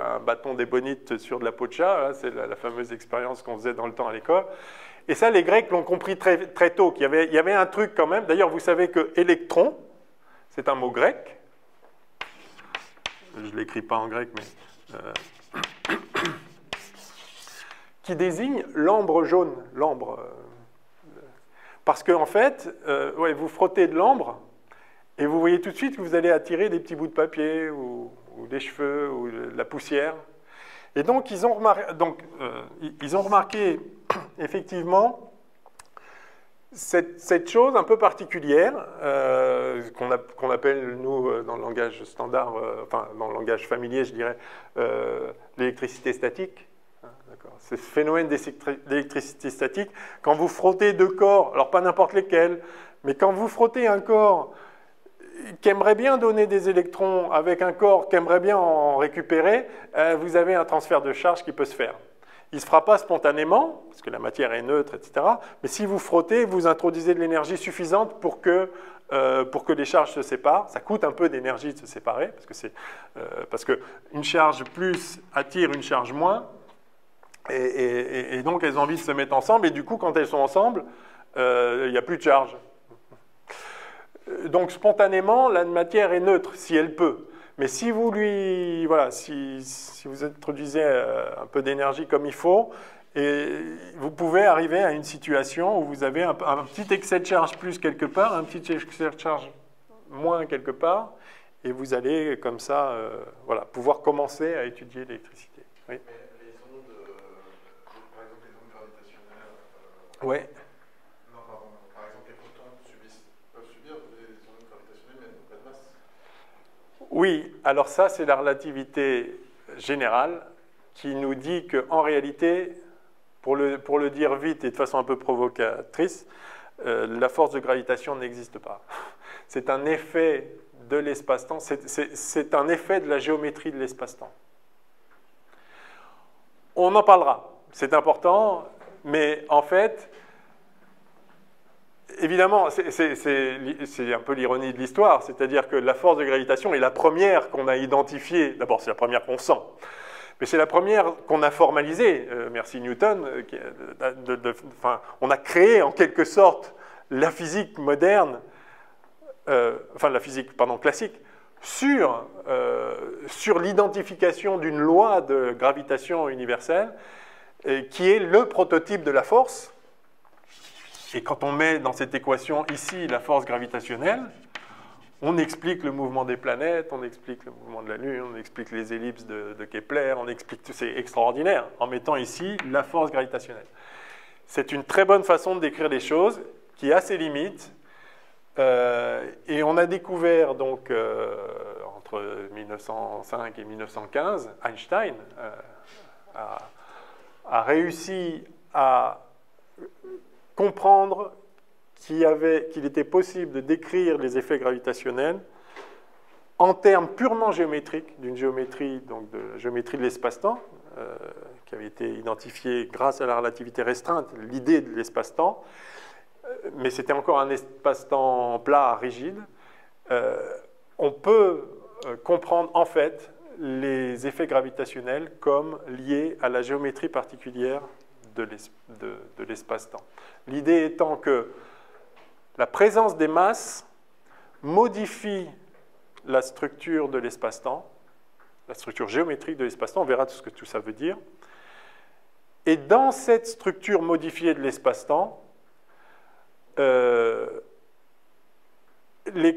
un bâton d'ébonite sur de la peau de chat, c'est la fameuse expérience qu'on faisait dans le temps à l'école. Et ça, les Grecs l'ont compris très, très tôt, qu'il y avait un truc quand même. D'ailleurs, vous savez que électron, c'est un mot grec. Je ne l'écris pas en grec, mais... qui désigne l'ambre jaune. L'ambre. Parce qu'en fait, vous frottez de l'ambre, et vous voyez tout de suite que vous allez attirer des petits bouts de papier, ou des cheveux, ou de la poussière. Et donc, ils ont remarqué effectivement cette chose un peu particulière qu'on appelle, nous, dans le langage standard, enfin, dans le langage familier, je dirais, l'électricité statique. C'est ce phénomène d'électricité statique. Quand vous frottez deux corps, alors pas n'importe lesquels, mais quand vous frottez un corps qui aimerait bien donner des électrons avec un corps qui aimerait bien en récupérer, vous avez un transfert de charge qui peut se faire. Il ne se fera pas spontanément, parce que la matière est neutre, etc. Mais si vous frottez, vous introduisez de l'énergie suffisante pour que les charges se séparent. Ça coûte un peu d'énergie de se séparer, parce qu'une charge plus attire une charge moins, et donc elles ont envie de se mettre ensemble, et du coup, quand elles sont ensemble, il n'y a plus de charge. Donc spontanément, la matière est neutre, si elle peut. Mais si vous si vous introduisez un peu d'énergie comme il faut, et vous pouvez arriver à une situation où vous avez un petit excès de charge plus quelque part, un petit excès de charge moins quelque part, et vous allez comme ça pouvoir commencer à étudier l'électricité. Oui. Mais les ondes, par exemple les ondes gravitationnelles, ouais. Non, pardon, par exemple les photons peuvent subir des ondes gravitationnelles, mais elles n'ont pas de masse. Oui, alors ça, c'est la relativité générale qui nous dit qu'en réalité, pour le dire vite et de façon un peu provocatrice, la force de gravitation n'existe pas. C'est un effet de l'espace-temps, c'est un effet de la géométrie de l'espace-temps. On en parlera, c'est important, mais en fait, évidemment, c'est un peu l'ironie de l'histoire, c'est-à-dire que la force de gravitation est la première qu'on a identifiée. D'abord, c'est la première qu'on sent, mais c'est la première qu'on a formalisée. Merci Newton. On a créé en quelque sorte la physique moderne, la physique, classique, sur l'identification d'une loi de gravitation universelle, qui est le prototype de la force. Et quand on met dans cette équation ici la force gravitationnelle, On explique le mouvement des planètes, on explique le mouvement de la Lune, on explique les ellipses de Kepler, on explique tout, c'est extraordinaire, en mettant ici la force gravitationnelle. C'est une très bonne façon de décrire les choses, qui a ses limites, et on a découvert donc entre 1905 et 1915, Einstein a réussi à comprendre qu'il était possible de décrire les effets gravitationnels en termes purement géométriques, d'une géométrie, donc de la géométrie de l'espace-temps, qui avait été identifiée grâce à la relativité restreinte, l'idée de l'espace-temps, mais c'était encore un espace-temps plat, rigide. On peut comprendre en fait les effets gravitationnels comme liés à la géométrie particulière de l'espace-temps. L'idée étant que la présence des masses modifie la structure de l'espace-temps, la structure géométrique de l'espace-temps, on verra tout ce que tout ça veut dire. Et dans cette structure modifiée de l'espace-temps, les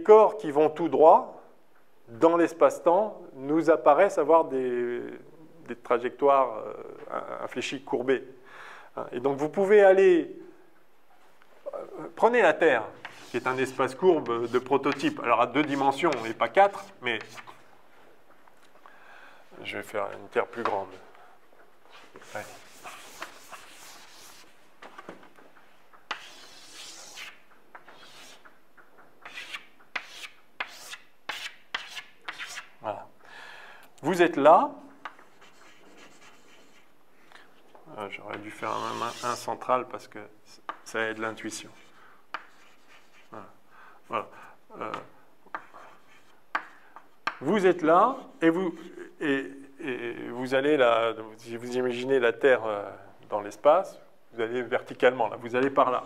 corps qui vont tout droit dans l'espace-temps nous apparaissent avoir des trajectoires infléchies, courbées. Et donc vous pouvez aller... Prenez la Terre, qui est un espace courbe de prototype. Alors à 2 dimensions, et pas 4, mais je vais faire une Terre plus grande. Ouais. Voilà. Vous êtes là. J'aurais dû faire un central parce que ça aide l'intuition. Voilà. Vous êtes là et vous allez là, si vous imaginez la Terre dans l'espace, vous allez verticalement, là, vous allez par là.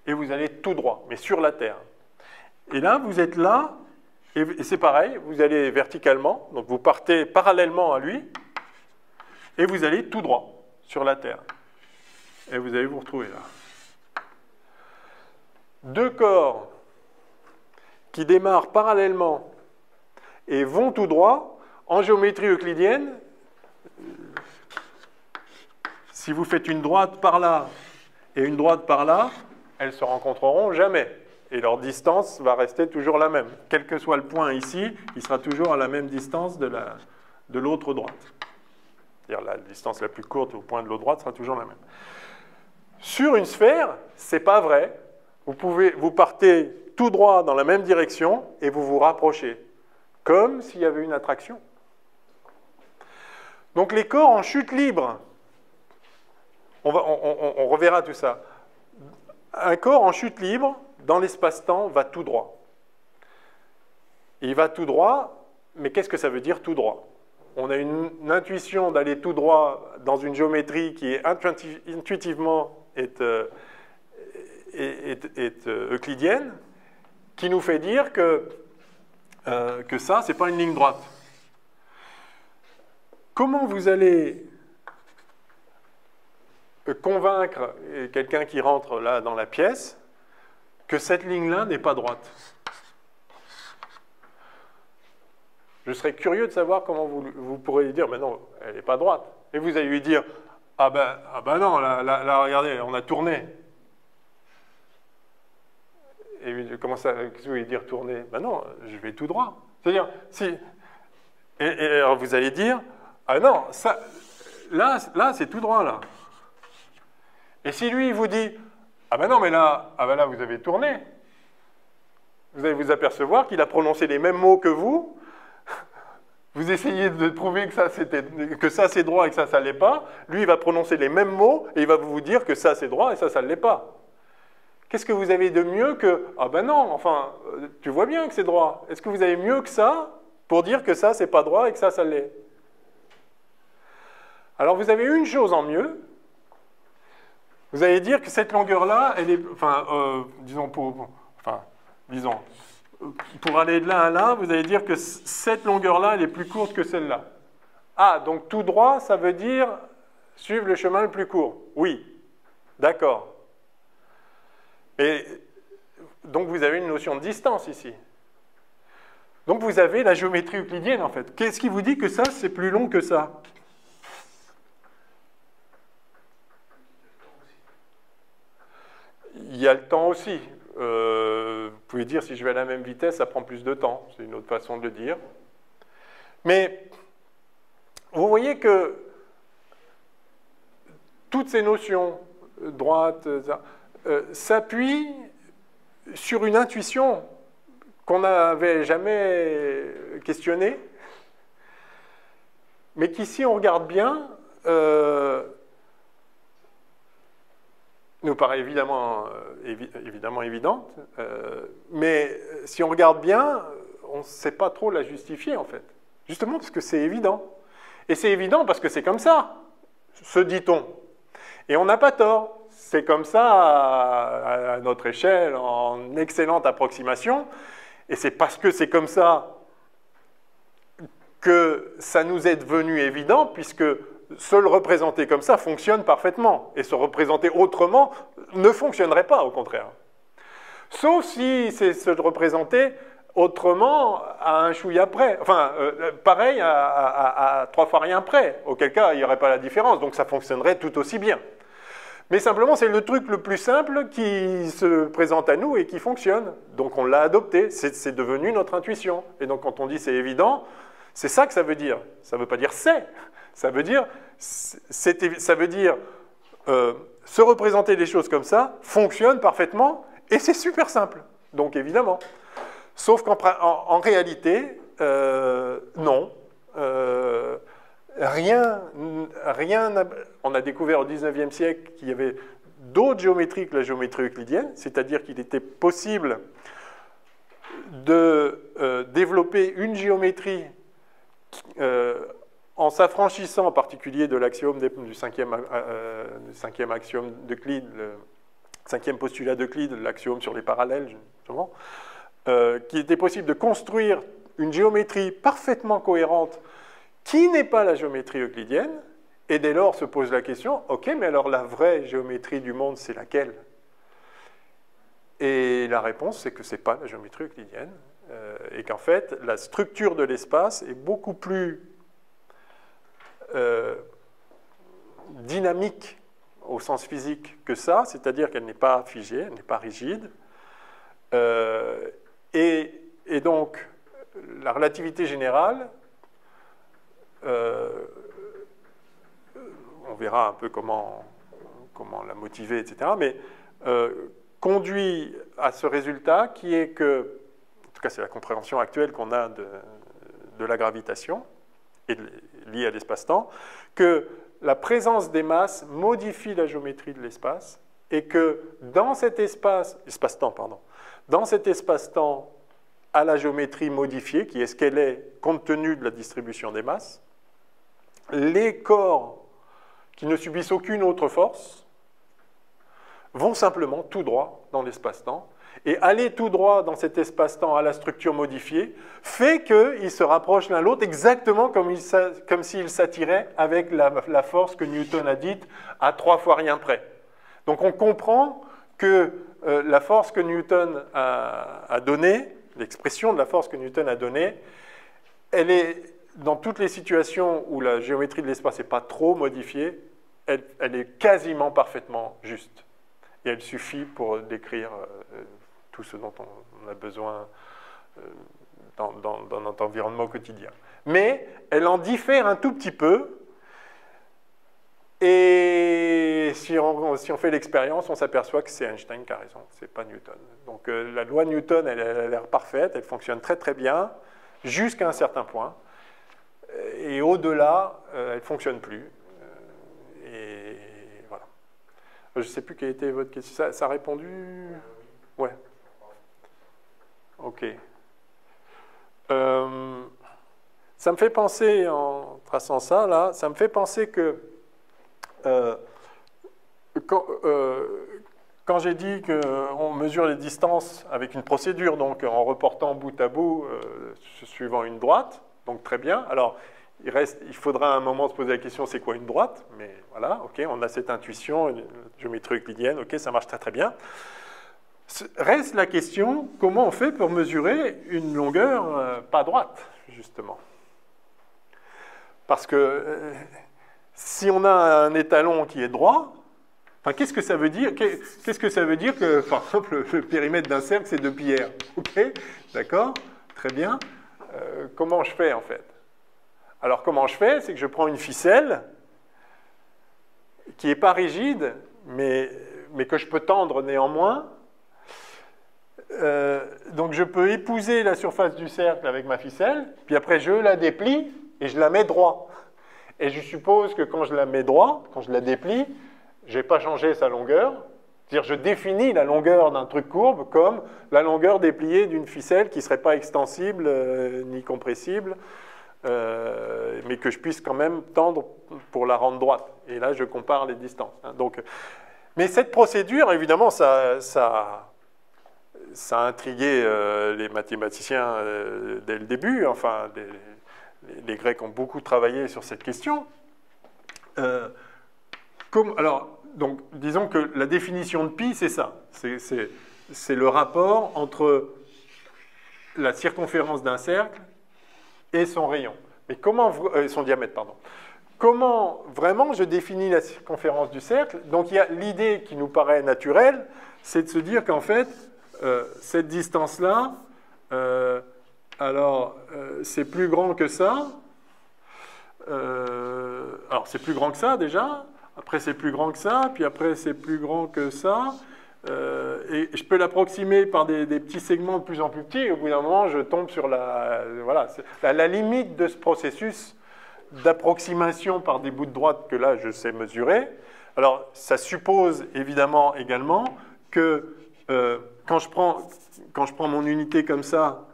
Et vous allez tout droit, mais sur la Terre. Et là, vous êtes là, et c'est pareil, vous allez verticalement, donc vous partez parallèlement à lui, et vous allez tout droit sur la Terre. Et vous allez vous retrouver là. 2 corps qui démarrent parallèlement et vont tout droit, en géométrie euclidienne, si vous faites une droite par là et une droite par là, elles ne se rencontreront jamais. Et leur distance va rester toujours la même. Quel que soit le point ici, il sera toujours à la même distance de l'autre droite. C'est-à-dire la distance la plus courte au point de l'autre droite sera toujours la même. Sur une sphère, ce n'est pas vrai. Vous partez tout droit dans la même direction et vous vous rapprochez, comme s'il y avait une attraction. Donc les corps en chute libre, on reverra tout ça. Un corps en chute libre, dans l'espace-temps, va tout droit. Il va tout droit, mais qu'est-ce que ça veut dire tout droit? On a une intuition d'aller tout droit dans une géométrie qui est intuitivement euclidienne, qui nous fait dire que ça, ce n'est pas une ligne droite. Comment vous allez convaincre quelqu'un qui rentre là dans la pièce que cette ligne-là n'est pas droite? Je serais curieux de savoir comment vous pourrez lui dire, mais non, elle n'est pas droite. Et vous allez lui dire, ah ben non, là, regardez, on a tourné. Et comment ça, qu'est-ce que vous voulez dire tourner? Ben non, je vais tout droit. C'est-à-dire, si... Et alors vous allez dire, ah non, ça, là c'est tout droit, là. Et si lui, il vous dit, ah ben non, mais là, là vous avez tourné, vous allez vous apercevoir qu'il a prononcé les mêmes mots que vous. Vous essayez de prouver que ça c'est droit et que ça ne l'est pas. Lui, il va prononcer les mêmes mots et il va vous dire que ça c'est droit et ça ne l'est pas. Qu'est-ce que vous avez de mieux que... Ah ben non, enfin, tu vois bien que c'est droit. Est-ce que vous avez mieux que ça pour dire que ça c'est pas droit et que ça l'est? Alors vous avez une chose en mieux. Vous allez dire que cette longueur-là, elle est... Enfin, disons, pour aller de là à là, vous allez dire que cette longueur-là, elle est plus courte que celle-là. Ah, donc tout droit, ça veut dire suivre le chemin le plus court. Oui, d'accord. Et donc vous avez une notion de distance ici. Donc vous avez la géométrie euclidienne en fait. Qu'est-ce qui vous dit que ça, c'est plus long que ça? Il y a le temps aussi. Vous pouvez dire si je vais à la même vitesse, ça prend plus de temps. C'est une autre façon de le dire. Mais vous voyez que toutes ces notions, droite, s'appuient sur une intuition qu'on n'avait jamais questionnée, mais qui, si on regarde bien, nous paraît évidemment évidente, mais si on regarde bien, on ne sait pas trop la justifier en fait, justement parce que c'est évident. Et c'est évident parce que c'est comme ça, se dit-on. Et on n'a pas tort, c'est comme ça à notre échelle, en excellente approximation, et c'est parce que c'est comme ça que ça nous est devenu évident, puisque se le représenter comme ça fonctionne parfaitement, et se représenter autrement ne fonctionnerait pas, au contraire. Sauf si c'est se le représenter autrement à un chouïa près, enfin, pareil à 3 fois rien près, auquel cas il n'y aurait pas la différence, donc ça fonctionnerait tout aussi bien. Mais simplement, c'est le truc le plus simple qui se présente à nous et qui fonctionne. Donc on l'a adopté, c'est devenu notre intuition. Et donc quand on dit c'est évident, c'est ça que ça veut dire. Ça ne veut pas dire c'est, ça veut dire, se représenter les choses comme ça fonctionne parfaitement et c'est super simple. Donc évidemment. Sauf qu'en réalité, non. On a découvert au XIXe siècle qu'il y avait d'autres géométries que la géométrie euclidienne, c'est-à-dire qu'il était possible de développer une géométrie en s'affranchissant en particulier de l'axiome du cinquième axiome d'Euclide, le cinquième postulat d'Euclide, l'axiome sur les parallèles, justement, qu'il était possible de construire une géométrie parfaitement cohérente qui n'est pas la géométrie euclidienne, et dès lors se pose la question, ok, mais alors la vraie géométrie du monde, c'est laquelle? Et la réponse, c'est que ce n'est pas la géométrie euclidienne, et qu'en fait, la structure de l'espace est beaucoup plus dynamique au sens physique que ça, c'est-à-dire qu'elle n'est pas figée, elle n'est pas rigide, et donc la relativité générale, on verra un peu comment la motiver, etc., mais conduit à ce résultat qui est que, en tout cas c'est la compréhension actuelle qu'on a de la gravitation, et liée à l'espace-temps, que la présence des masses modifie la géométrie de l'espace, et que dans cet espace-temps, dans cet espace-temps à la géométrie modifiée, qui est ce qu'elle est compte tenu de la distribution des masses, les corps qui ne subissent aucune autre force vont simplement tout droit dans l'espace-temps, et aller tout droit dans cet espace-temps à la structure modifiée fait qu'ils se rapprochent l'un l'autre exactement comme s'ils s'attiraient avec la force que Newton a dite à 3 fois rien près. Donc on comprend que la force que Newton a donnée, l'expression de la force que Newton a donnée, elle est, dans toutes les situations où la géométrie de l'espace n'est pas trop modifiée, elle est quasiment parfaitement juste. Et elle suffit pour décrire tout ce dont on a besoin dans notre environnement quotidien. Mais elle en diffère un tout petit peu, et si on fait l'expérience, on s'aperçoit que c'est Einstein qui a raison, ce n'est pas Newton. Donc la loi de Newton, elle a l'air parfaite, elle fonctionne très très bien, jusqu'à un certain point, et au-delà, elle ne fonctionne plus. Et voilà. Je ne sais plus quelle était votre question. Ça a répondu? Ouais. Ok. Ça me fait penser, en traçant ça, là, ça me fait penser que quand j'ai dit qu'on mesure les distances avec une procédure, donc en reportant bout à bout, suivant une droite, donc très bien. Alors, il faudra à un moment se poser la question, c'est quoi une droite? Mais voilà, ok, on a cette intuition, une géométrie euclidienne, ok, ça marche très très bien. Reste la question, comment on fait pour mesurer une longueur pas droite, justement? Parce que si on a un étalon qui est droit, enfin, qu'est-ce que ça veut dire? Qu'est-ce que ça veut dire que, par exemple, le périmètre d'un cercle, c'est 2 pi r? Ok, d'accord, très bien. Comment je fais, en fait? Alors, comment je fais? C'est que je prends une ficelle qui n'est pas rigide, mais que je peux tendre néanmoins. Donc, je peux épouser la surface du cercle avec ma ficelle, puis après, je la déplie et je la mets droit. Et je suppose que quand je la mets droit, quand je la déplie, je n'ai pas changé sa longueur. C'est-à-dire, je définis la longueur d'un truc courbe comme la longueur dépliée d'une ficelle qui ne serait pas extensible ni compressible, mais que je puisse quand même tendre pour la rendre droite. Et là, je compare les distances. Donc, mais cette procédure, évidemment, ça a intrigué les mathématiciens dès le début. Enfin, les Grecs ont beaucoup travaillé sur cette question. Alors, donc, disons que la définition de pi, c'est ça. C'est le rapport entre la circonférence d'un cercle et son rayon. Mais comment, son diamètre, pardon. Comment vraiment je définis la circonférence du cercle? Donc, il y a l'idée qui nous paraît naturelle, c'est de se dire qu'en fait, cette distance-là, c'est plus grand que ça. Alors, c'est plus grand que ça, déjà. Après, c'est plus grand que ça. Puis après, c'est plus grand que ça. Et je peux l'approximer par des petits segments de plus en plus petits. Et au bout d'un moment, je tombe sur la limite de ce processus d'approximation par des bouts de droite que là, je sais mesurer. Alors, ça suppose évidemment également que quand je prends mon unité comme ça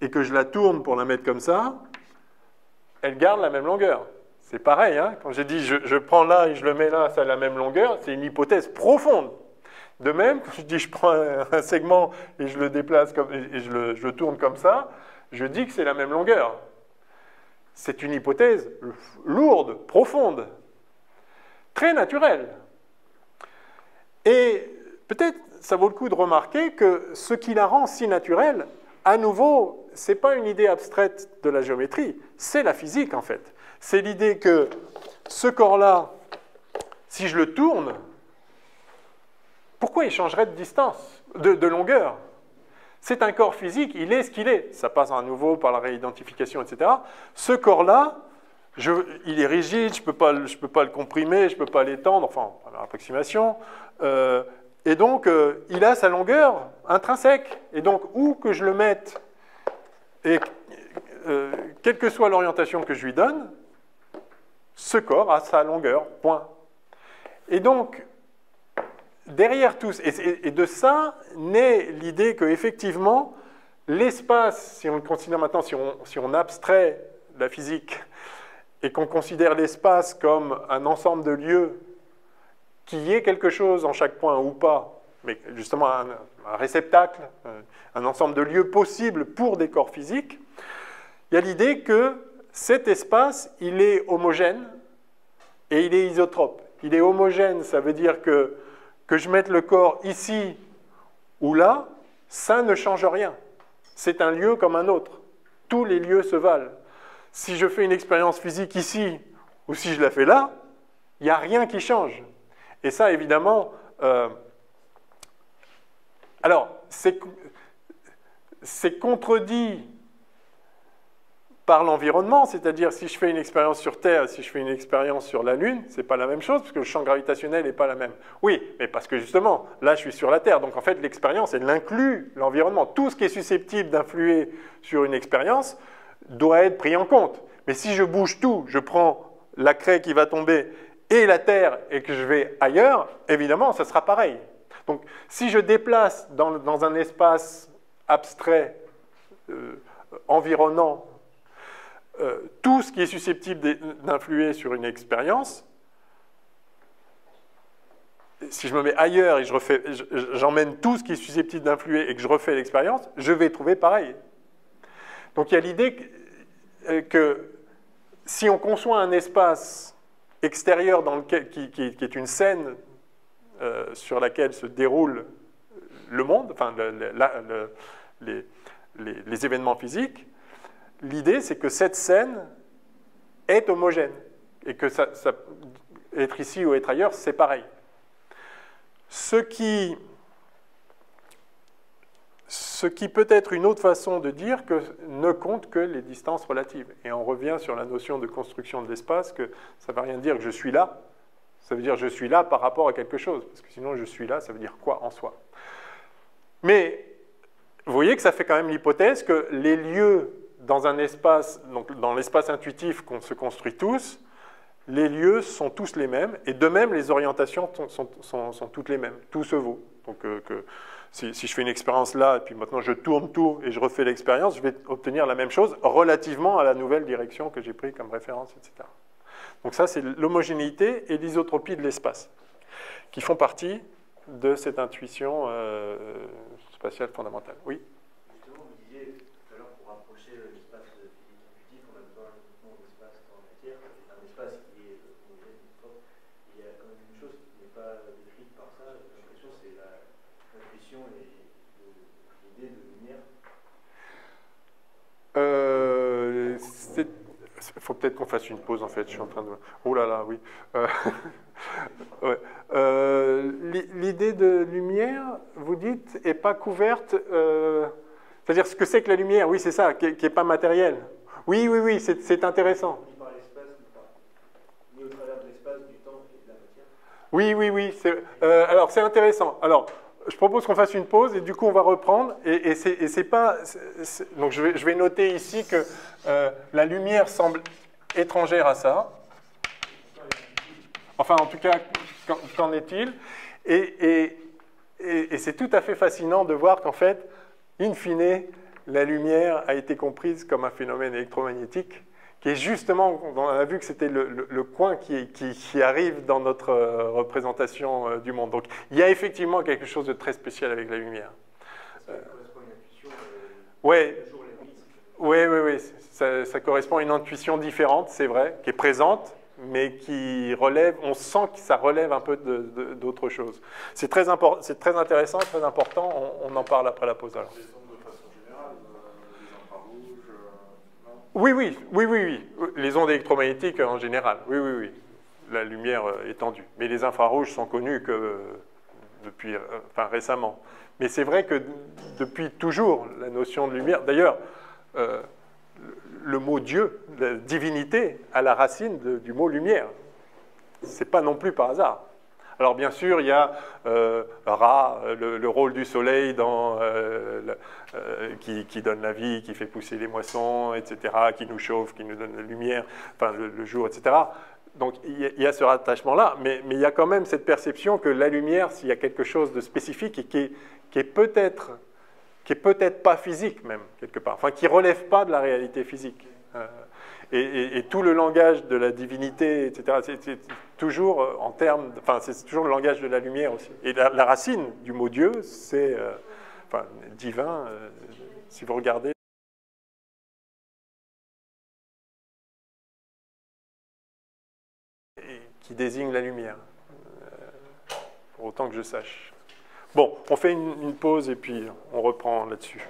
et que je la tourne pour la mettre comme ça, elle garde la même longueur. C'est pareil, hein? Quand j'ai dit je prends là et je le mets là, ça a la même longueur, c'est une hypothèse profonde. De même, quand je dis je prends un segment et je le déplace et je le tourne comme ça, je dis que c'est la même longueur. C'est une hypothèse lourde, profonde, très naturelle. Et peut-être ça vaut le coup de remarquer que ce qui la rend si naturelle, à nouveau, ce n'est pas une idée abstraite de la géométrie, c'est la physique en fait. C'est l'idée que ce corps-là, si je le tourne, pourquoi il changerait de distance, de longueur? C'est un corps physique, il est ce qu'il est. Ça passe à nouveau par la réidentification, etc. Ce corps-là, il est rigide, je ne peux pas le comprimer, je ne peux pas l'étendre, enfin, par l'approximation. Et donc, il a sa longueur intrinsèque. Et donc, où que je le mette, et quelle que soit l'orientation que je lui donne, ce corps a sa longueur, point. Et donc, derrière tout, et de ça naît l'idée qu'effectivement, l'espace, si on le considère maintenant, si on abstrait la physique, et qu'on considère l'espace comme un ensemble de lieux qu'il y ait quelque chose en chaque point ou pas, mais justement un réceptacle, un ensemble de lieux possibles pour des corps physiques, il y a l'idée que cet espace, il est homogène et il est isotrope. Il est homogène, ça veut dire que je mette le corps ici ou là, ça ne change rien. C'est un lieu comme un autre. Tous les lieux se valent. Si je fais une expérience physique ici ou si je la fais là, il n'y a rien qui change. Et ça, évidemment, alors, c'est contredit par l'environnement, c'est-à-dire si je fais une expérience sur Terre, si je fais une expérience sur la Lune, ce n'est pas la même chose, parce que le champ gravitationnel n'est pas la même. Oui, mais parce que justement, là, je suis sur la Terre, donc en fait, l'expérience, elle inclut l'environnement. Tout ce qui est susceptible d'influer sur une expérience doit être pris en compte. Mais si je bouge tout, je prends la craie qui va tomber et la Terre et que je vais ailleurs, évidemment, ça sera pareil. Donc, si je déplace dans un espace abstrait, environnant, tout ce qui est susceptible d'influer sur une expérience, si je me mets ailleurs et j'emmène tout ce qui est susceptible d'influer et que je refais l'expérience, je vais trouver pareil. Donc il y a l'idée que si on conçoit un espace extérieur qui est une scène sur laquelle se déroule le monde, enfin les événements physiques, l'idée c'est que cette scène est homogène et que être ici ou être ailleurs, c'est pareil. Ce qui peut être une autre façon de dire que ne compte que les distances relatives. Et on revient sur la notion de construction de l'espace, que ça ne veut rien dire que je suis là, ça veut dire je suis là par rapport à quelque chose, parce que sinon je suis là, ça veut dire quoi en soi. Mais vous voyez que ça fait quand même l'hypothèse que les lieux dans un espace, donc dans l'espace intuitif qu'on se construit tous, les lieux sont tous les mêmes, et de même les orientations sont toutes les mêmes, tout se vaut. Donc si je fais une expérience là, et puis maintenant je tourne tout et je refais l'expérience, je vais obtenir la même chose relativement à la nouvelle direction que j'ai prise comme référence, etc. Donc ça, c'est l'homogénéité et l'isotropie de l'espace, qui font partie de cette intuition spatiale fondamentale. Oui ? Justement, vous disiez tout à l'heure, pour rapprocher l'espace physique intuitif, on a besoin uniquement d'espace en matière, c'est un espace qui est homogène, propre. Il y a quand même une chose qui n'est pas décrite par ça, j'ai l'impression, c'est l'intuition et l'idée de lumière. Il faut peut-être qu'on fasse une pause, en fait. Je suis en train de... Oh là là, oui. Ouais. L'idée de lumière, vous dites, n'est pas couverte... C'est-à-dire ce que c'est que la lumière, oui, c'est ça, qui n'est pas matériel. Oui, c'est intéressant. Ni par l'espace, ni au travers de l'espace, du temps et de la matière. Oui. Alors, c'est intéressant. Alors, je propose qu'on fasse une pause et du coup, on va reprendre. Et c'est pas... Donc, je vais noter ici que la lumière semble étrangère à ça. Enfin, en tout cas, qu'en est-il? Et c'est tout à fait fascinant de voir qu'en fait, in fine, la lumière a été comprise comme un phénomène électromagnétique qui est justement, on a vu que c'était le coin qui arrive dans notre représentation du monde. Donc, il y a effectivement quelque chose de très spécial avec la lumière. Ça correspond à une intuition. Oui. Ça correspond à une intuition différente, c'est vrai, qui est présente, mais qui relève, on sent que ça relève un peu d'autre chose. C'est très intéressant, très important, on en parle après la pause alors. Les ondes de façon générale, les infrarouges, non ? Oui. Les ondes électromagnétiques en général, oui. La lumière étendue. Mais les infrarouges sont connus que depuis, récemment. Mais c'est vrai que depuis toujours, la notion de lumière... D'ailleurs, le mot Dieu, la divinité, a la racine du mot lumière. Ce n'est pas non plus par hasard. Alors bien sûr, il y a Ra, le rôle du soleil qui donne la vie, qui fait pousser les moissons, etc., qui nous chauffe, qui nous donne la lumière, le jour, etc. Donc il y a ce rattachement-là, mais il y a quand même cette perception que la lumière, s'il y a quelque chose de spécifique et qui est peut-être pas physique même, quelque part, qui ne relève pas de la réalité physique. Et tout le langage de la divinité, etc., c'est toujours en termes, c'est toujours le langage de la lumière aussi. Et la racine du mot Dieu, c'est, divin, si vous regardez. Qui désigne la lumière, pour autant que je sache. Bon, on fait une pause et puis on reprend là-dessus.